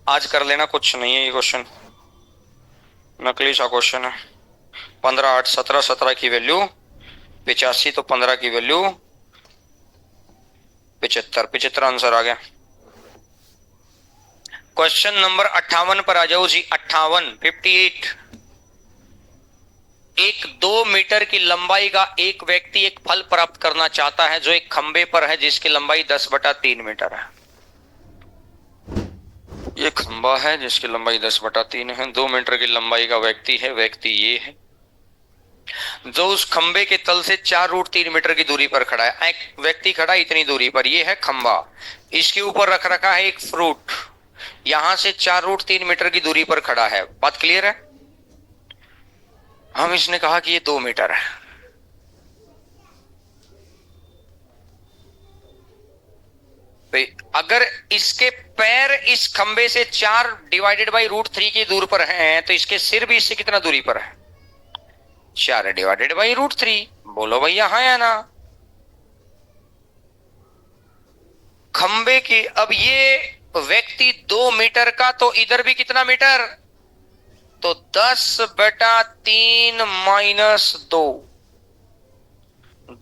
आज कर लेना, कुछ नहीं है ये क्वेश्चन, नकली सा क्वेश्चन है। 15 8 17, 17 की वैल्यू 85, तो 15 की वैल्यू 75, 75 आंसर आ गया। क्वेश्चन नंबर 58 पर आ जाओ जी। 58 एक 2 मीटर की लंबाई का एक व्यक्ति एक फल प्राप्त करना चाहता है जो एक खंबे पर है, जिसकी लंबाई 10/3 मीटर है। ये खंबा है जिसकी लंबाई 10/3 है। 2 मीटर की लंबाई का व्यक्ति है, व्यक्ति ये है जो उस खंबे के तल से 4√3 मीटर की दूरी पर खड़ा है। एक व्यक्ति खड़ा इतनी दूरी पर, ये है खंबा, इसके ऊपर रख रखा है एक फ्रूट, यहां से 4√3 मीटर की दूरी पर खड़ा है। बात क्लियर है। हम इसने कहा कि ये 2 मीटर है। तो अगर इसके पैर इस खंबे से 4/√3 की दूर पर हैं, तो इसके सिर भी इससे कितना दूरी पर है, 4/√3। बोलो भैया हाँ या ना। खंबे की, अब ये व्यक्ति 2 मीटर का, तो इधर भी कितना मीटर, तो 10/3 - 2,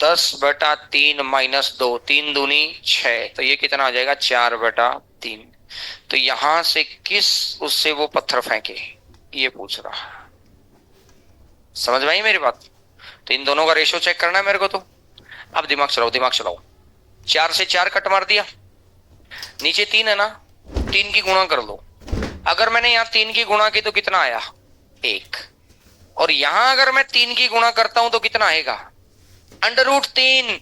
10/3 - 2, 3 दूनी 6, तो ये कितना आ जाएगा, 4/3। तो यहां से किस उससे वो पत्थर फेंके, ये पूछ रहा। समझ में आई मेरी बात। तो इन दोनों का रेशियो चेक करना है मेरे को। तो अब दिमाग चलाओ, दिमाग चलाओ। 4 से 4 कट मार दिया, नीचे 3 है ना, 3 की गुणा कर लो। अगर मैंने यहां 3 की गुणा की तो कितना आया, 1, और यहां अगर मैं 3 की गुणा करता हूं तो कितना आएगा, √3।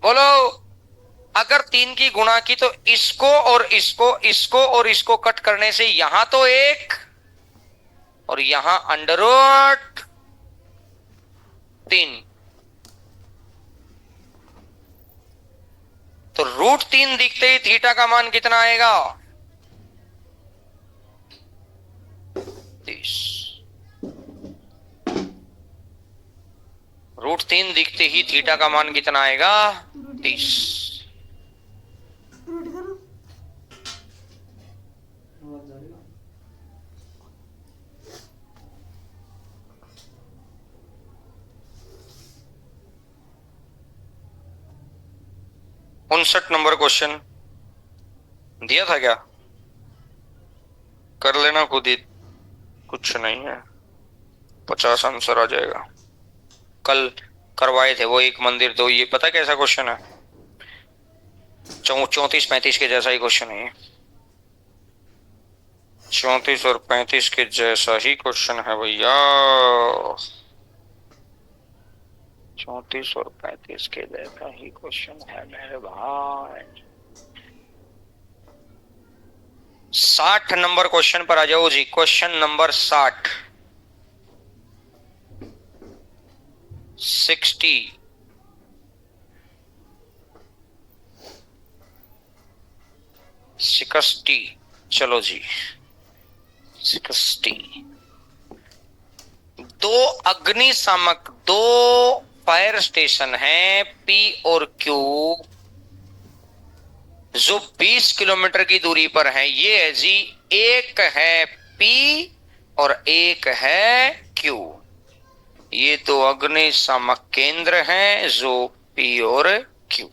बोलो, अगर 3 की गुणा की तो इसको और इसको, इसको और इसको कट करने से यहां तो 1 और यहां √3, तो √3 दिखते ही थीटा का मान कितना आएगा, 30। √3 दिखते ही थीटा का मान कितना आएगा, 30। 59 नंबर क्वेश्चन दिया था क्या? कर लेना खुद ही, कुछ नहीं है, 50 आंसर आ जाएगा। कल करवाए थे वो एक मंदिर दो, ये पता कैसा क्वेश्चन है? 34-35 के जैसा ही क्वेश्चन है ये। 34 और 35 के जैसा ही क्वेश्चन है भैया। 34 और 35 के जैसा ही क्वेश्चन है मेरे भाई। 60 नंबर क्वेश्चन पर आ जाओ जी। Question number 60। 60। 60। चलो जी। 60। दो अग्निशामक, दो फायर स्टेशन है पी और क्यू, जो 20 किलोमीटर की दूरी पर है। ये है जी, एक है पी और एक है क्यू। ये दो अग्निशामक केंद्र हैं जो पी और क्यू।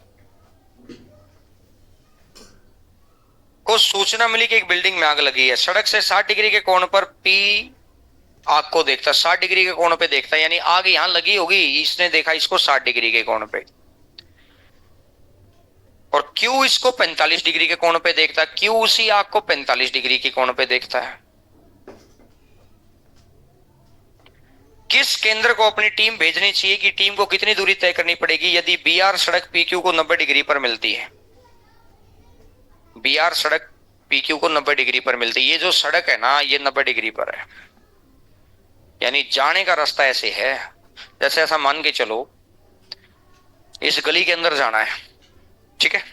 को सूचना मिली कि एक बिल्डिंग में आग लगी है। सड़क से 60 डिग्री के कोण पर पी आग को देखता, 60 डिग्री के कोण पे देखता, यानी आग यहां लगी होगी, इसने देखा इसको 60 डिग्री के कोण पे। और क्यू इसको 45 डिग्री के कोण पे देखता, क्यू उसी आग को 45 डिग्री के कोण पे देखता है। किस केंद्र को अपनी टीम भेजनी चाहिए कि टीम को कितनी दूरी तय करनी पड़ेगी यदि बी आर सड़क पी क्यू को 90 डिग्री पर मिलती है? बी आर सड़क पी क्यू को 90 डिग्री पर मिलती है। ये जो सड़क है ना, ये 90 डिग्री पर है, यानी जाने का रास्ता ऐसे है, जैसे ऐसा मान के चलो इस गली के अंदर जाना है, ठीक है,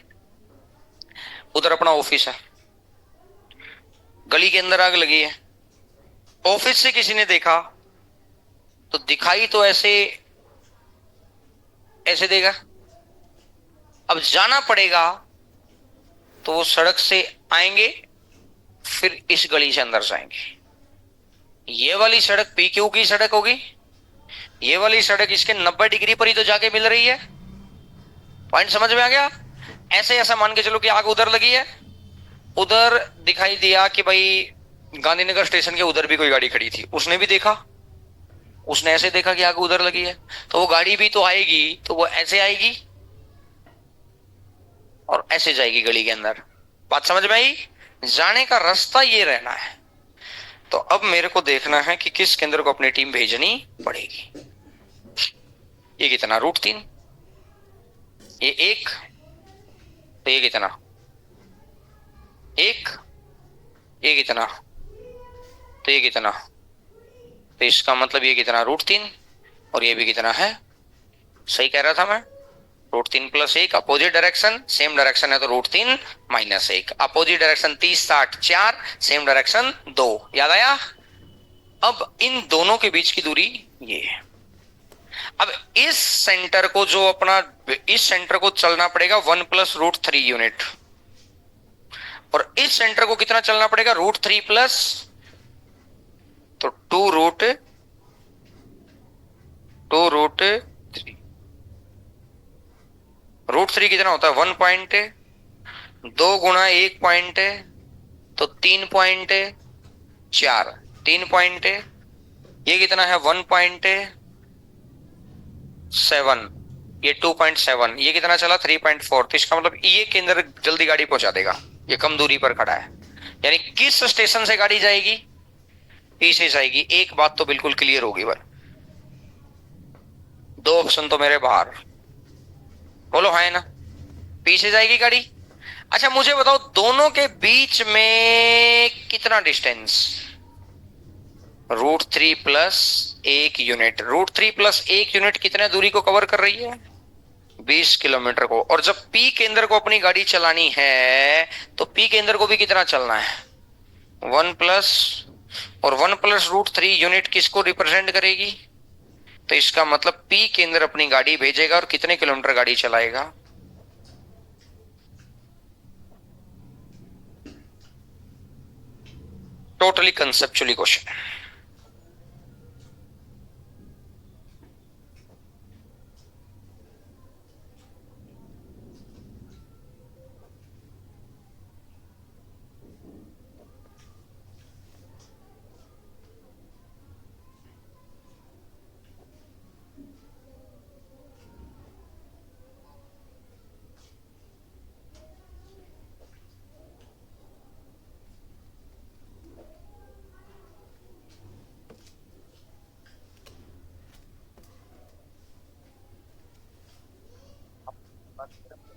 उधर अपना ऑफिस है, गली के अंदर आग लगी है, ऑफिस से किसी ने देखा तो दिखाई तो ऐसे ऐसे देगा। अब जाना पड़ेगा तो वो सड़क से आएंगे, फिर इस गली से अंदर जाएंगे। ये वाली सड़क पी क्यू की सड़क होगी, ये वाली सड़क इसके 90 डिग्री पर ही तो जाके मिल रही है। पॉइंट समझ में आ गया? ऐसे ऐसा मान के चलो कि आग उधर लगी है, उधर दिखाई दिया कि भाई गांधीनगर स्टेशन के उधर भी कोई गाड़ी खड़ी थी, उसने भी देखा, उसने ऐसे देखा कि आग उधर लगी है, तो वो गाड़ी भी तो आएगी, तो वो ऐसे आएगी और ऐसे जाएगी गली के अंदर। बात समझ में आई? जाने का रास्ता ये रहना है। तो अब मेरे को देखना है कि किस केंद्र को अपनी टीम भेजनी पड़ेगी। ये कितना? √3। ये एक, तो ये कितना? एक, ये कितना? तो ये कितना? तो इसका मतलब ये कितना? √3। और ये भी कितना है? सही कह रहा था मैं, √3 + 1। अपोजिट डायरेक्शन, सेम डायरेक्शन है तो √3 - 1। Opposite direction 30 60 4, same direction 2। याद आया? अब इन दोनों के बीच की दूरी ये है। अब इस सेंटर को जो अपना, इस सेंटर को चलना पड़ेगा 1 + √3 यूनिट, और इस सेंटर को कितना चलना पड़ेगा? √3 प्लस, तो 2√3। 2√3 कितना होता है? 1 पॉइंट, 2 गुणा 1 पॉइंट, तो 3.4। 3 पॉइंट, ये कितना है? 1.7। ये 2.7, ये कितना चला? 3.4। तो इसका मतलब ये केंद्र जल्दी गाड़ी पहुंचा देगा, ये कम दूरी पर खड़ा है। यानी किस स्टेशन से गाड़ी जाएगी? पी से जाएगी। एक बात तो बिल्कुल क्लियर होगी पर, दो ऑप्शन तो मेरे बाहर, बोलो हाँ है ना? पी से जाएगी गाड़ी। अच्छा मुझे बताओ, दोनों के बीच में कितना डिस्टेंस? √3 + 1 यूनिट। √3 + 1 यूनिट कितने दूरी को कवर कर रही है? 20 किलोमीटर को। और जब पी केंद्र को अपनी गाड़ी चलानी है तो पी केंद्र को भी कितना चलना है? 1 प्लस, और 1 + √3 यूनिट किसको रिप्रेजेंट करेगी? तो इसका मतलब पी केंद्र अपनी गाड़ी भेजेगा और कितने किलोमीटर गाड़ी चलाएगा? Totally conceptually question.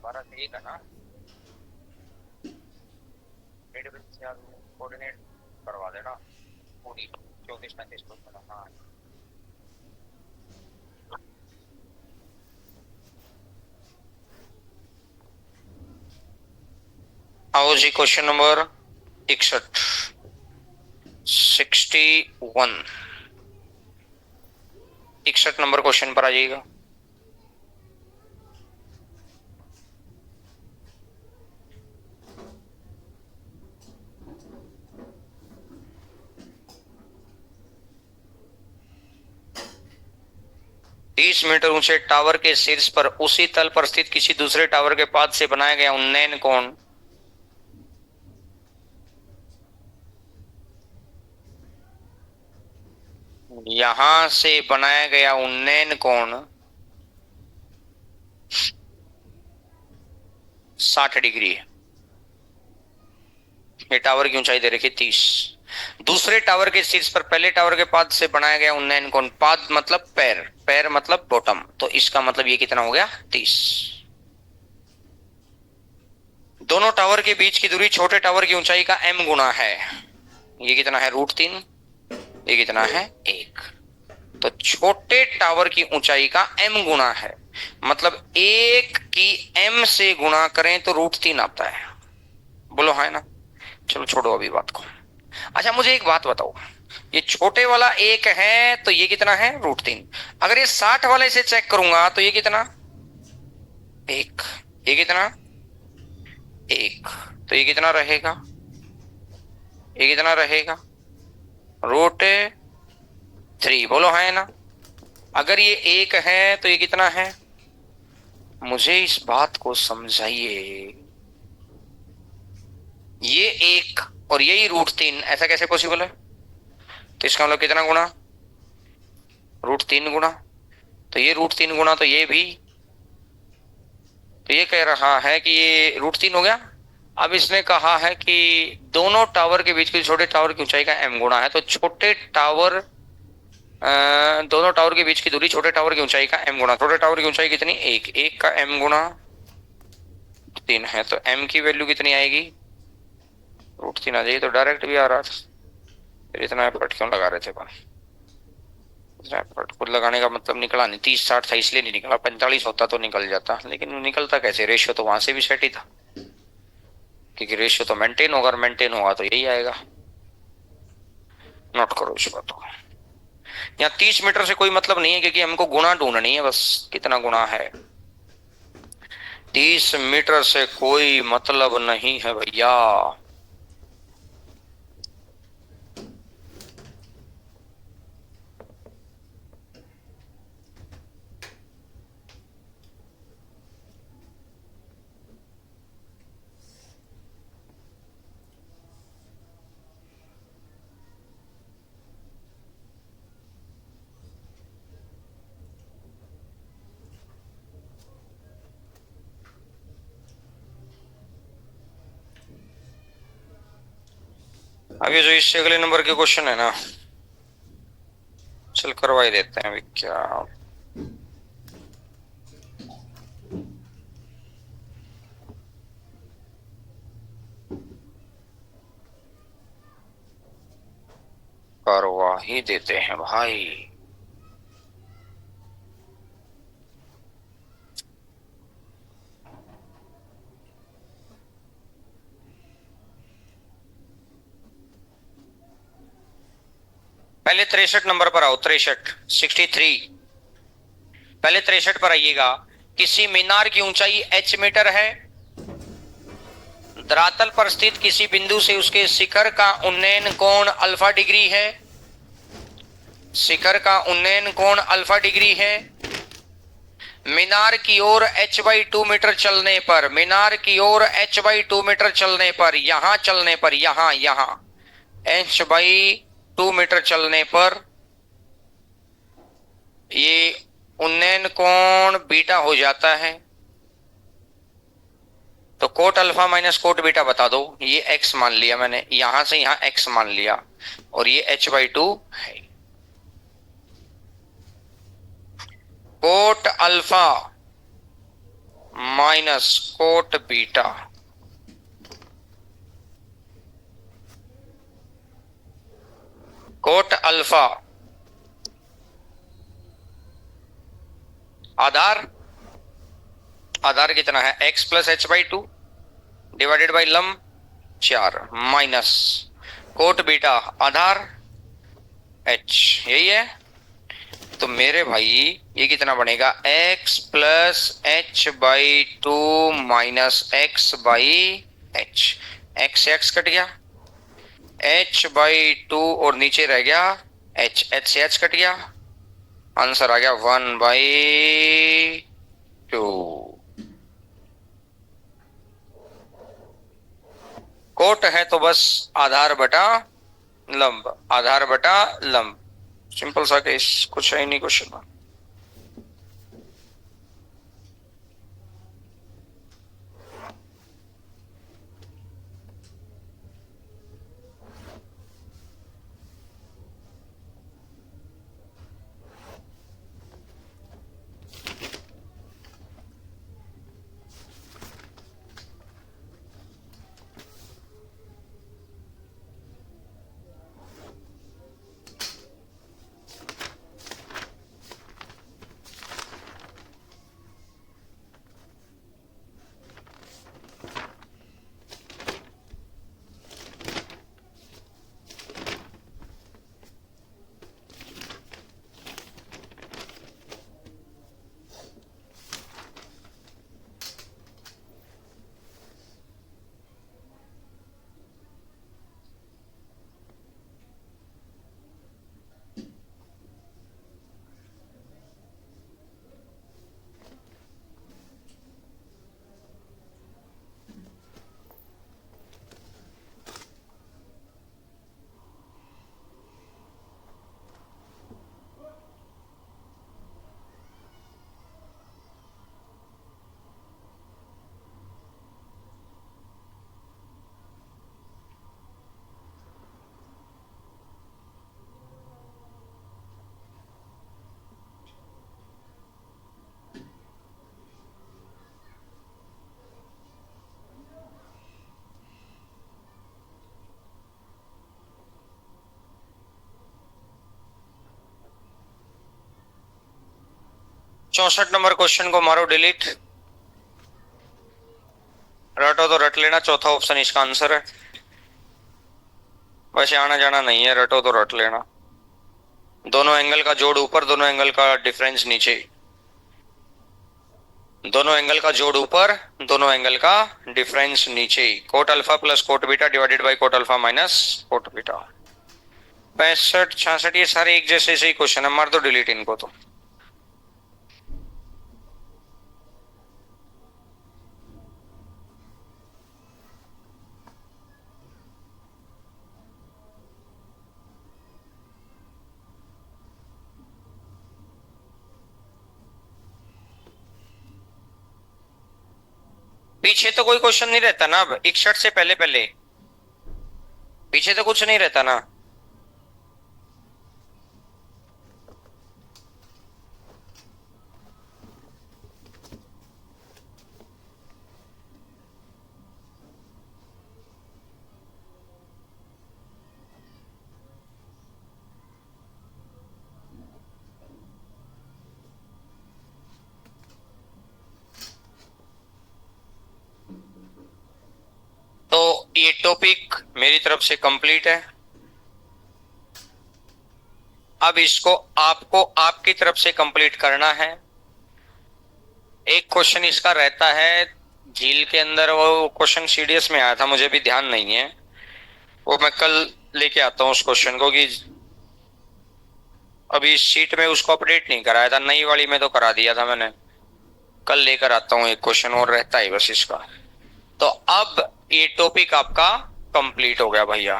12 से 1 है ना, मिड विल से आप कोऑर्डिनेट करवा देना पूरी 34-35 को। हाँ आओ जी, क्वेश्चन नंबर 61 61 नंबर क्वेश्चन पर आ जाइएगा। तीस मीटर ऊंचे टावर के शीर्ष पर उसी तल पर स्थित किसी दूसरे टावर के पाद से बनाया गया उन्नयन कोण यहां से बनाया गया उन्नयन कोण 60 डिग्री है। ये टावर की ऊंचाई दे रखी 30। दूसरे टावर के शीर्ष पर पहले टावर के पाद से बनाया गया उन्नयन कोण, पाद मतलब पैर, पैर मतलब बॉटम, तो इसका मतलब ये कितना हो गया 30। दोनों टावर के बीच की दूरी छोटे टावर की ऊंचाई का m गुना है। ये कितना है √3, ये कितना है 1। तो छोटे टावर की ऊंचाई का m गुना है, मतलब 1 की m से गुणा करें तो √3 आता है। बोलो हाँ ना। चलो छोड़ो अभी बात को। अच्छा मुझे एक बात बताओ, ये छोटे वाला 1 है तो ये कितना है √3। अगर ये 60 वाले से चेक करूंगा तो ये कितना 1, ये कितना 1, तो ये कितना रहेगा, ये कितना रहेगा √3। बोलो है ना। अगर ये 1 है तो ये कितना है, मुझे इस बात को समझाइए। ये 1 और यही √3, ऐसा कैसे पॉसिबल है। तो इसका मतलब कितना गुना, √3 गुना, तो ये √3 गुना, तो ये भी, तो ये कह रहा है कि ये √3 हो गया। अब इसने कहा है कि दोनों टावर के बीच की छोटे टावर की ऊंचाई का m गुना है, तो छोटे टावर दोनों टावर के बीच की दूरी छोटे टावर की ऊंचाई का m गुना, छोटे टावर की ऊंचाई कितनी 1, 1 का m गुना 3 है, तो m की वैल्यू कितनी आएगी √3 आ जाएगी। तो डायरेक्ट भी आ रहा था, फिर इतना एफर्ट क्यों लगा रहे थे अपन। एफर्ट खुद लगाने का मतलब निकला नहीं, 30-60 था इसलिए नहीं निकला, 45 होता तो निकल जाता, लेकिन निकलता कैसे, रेशियो तो वहां से भी सेट ही था, क्योंकि रेशियो तो मेंटेन होगा, मेंटेन होगा तो यही आएगा। नोट करो इस बात को। यहाँ 30 मीटर से कोई मतलब नहीं है, क्योंकि हमको गुणा ढूंढनी है बस, कितना गुणा है। 30 मीटर से कोई मतलब नहीं है भैया। अभी जो इससे अगले नंबर के क्वेश्चन है ना, चल करवा ही देते हैं अभी क्या। करवा ही देते हैं भाई। पहले 63 नंबर पर आओ, 63 पहले 63 पर आइएगा। किसी मीनार की ऊंचाई h मीटर है, धरातल पर स्थित किसी बिंदु से उसके शिखर का उन्नयन कोण अल्फा डिग्री है, शिखर का उन्नयन कोण अल्फा डिग्री है। मीनार की ओर h/2 मीटर चलने पर, मीनार की ओर h/2 मीटर चलने पर, यहां चलने पर, यहां h/2 मीटर चलने पर ये उन्नयन कोण बीटा हो जाता है। तो coat alpha minus cot beta बता दो। ये x मान लिया मैंने, यहां से यहां x मान लिया, और ये h/2 है। Cot alpha minus cot beta cot alpha आधार आधार कितना है x plus h by two divided by लंब 4 माइनस कोट बीटा आधार h, यही है। तो मेरे भाई ये कितना बनेगा x plus h by to minus x by H, x से x कट गया, h बाई टू और नीचे रह गया h, h से h कट गया, आंसर आ गया 1/2। कोट है तो बस आधार बटा लंब, आधार बटा लंब, सिंपल सा केस, कुछ है ही नहीं क्वेश्चन में। चौसठ नंबर क्वेश्चन को मारो डिलीट, रटो तो रट लेना, चौथा ऑप्शन इसका आंसर है। वैसे आना जाना नहीं है, रटो तो रट लेना। दोनों एंगल का जोड़ ऊपर, दोनों एंगल का डिफरेंस नीचे, दोनों एंगल का जोड़ ऊपर, दोनों एंगल का डिफरेंस नीचे। Coat alpha plus coat beta divided by coat alpha minus cot beta. 65 66 ये सारे एक जैसे से ही क्वेश्चन है, मार दो डिलीट इनको तो। पीछे तो कोई क्वेश्चन नहीं रहता ना, अब 61 से पहले पहले पीछे तो कुछ नहीं रहता ना। तो ये टॉपिक मेरी तरफ से कंप्लीट है। अब इसको आपको आपकी तरफ से कंप्लीट करना है। एक क्वेश्चन इसका रहता है झील के अंदर, वो क्वेश्चन सीडीएस में आया था, मुझे भी ध्यान नहीं है, वो मैं कल लेके आता हूँ उस क्वेश्चन को, कि अभी इस शीट में उसको अपडेट नहीं कराया था, नई वाली में तो करा दिया था मैंने। कल लेकर आता हूँ, एक क्वेश्चन और रहता है बस इसका। तो अब ये टॉपिक आपका कंप्लीट हो गया भैया।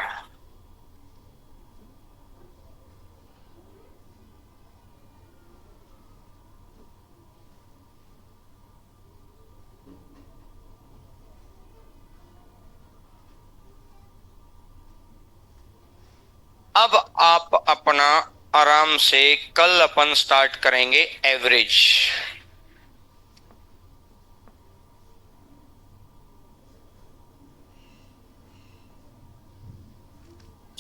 अब आप अपना आराम से, कल अपन स्टार्ट करेंगे एवरेज।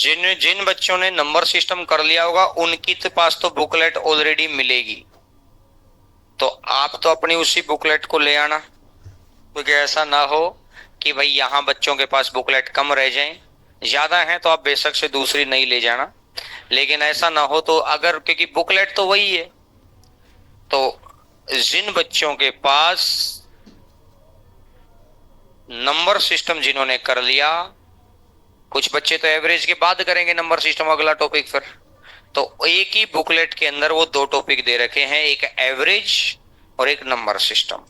जिन जिन बच्चों ने नंबर सिस्टम कर लिया होगा उनकी तो पास तो बुकलेट ऑलरेडी मिलेगी, तो आप तो अपनी उसी बुकलेट को ले आना, क्योंकि ऐसा ना हो कि भाई यहाँ बच्चों के पास बुकलेट कम रह जाए, ज्यादा है तो आप बेशक से दूसरी नहीं ले जाना, लेकिन ऐसा ना हो तो अगर, क्योंकि बुकलेट तो वही है, तो जिन बच्चों के पास नंबर सिस्टम जिन्होंने कर लिया, कुछ बच्चे तो एवरेज के बाद करेंगे नंबर सिस्टम अगला टॉपिक, फिर तो एक ही बुकलेट के अंदर वो दो टॉपिक दे रखे हैं, एक एवरेज और एक नंबर सिस्टम।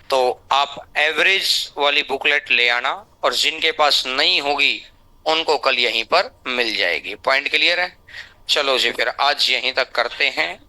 तो आप एवरेज वाली बुकलेट ले आना, और जिनके पास नहीं होगी उनको कल यहीं पर मिल जाएगी। पॉइंट क्लियर है? चलो जी, फिर आज यहीं तक करते हैं।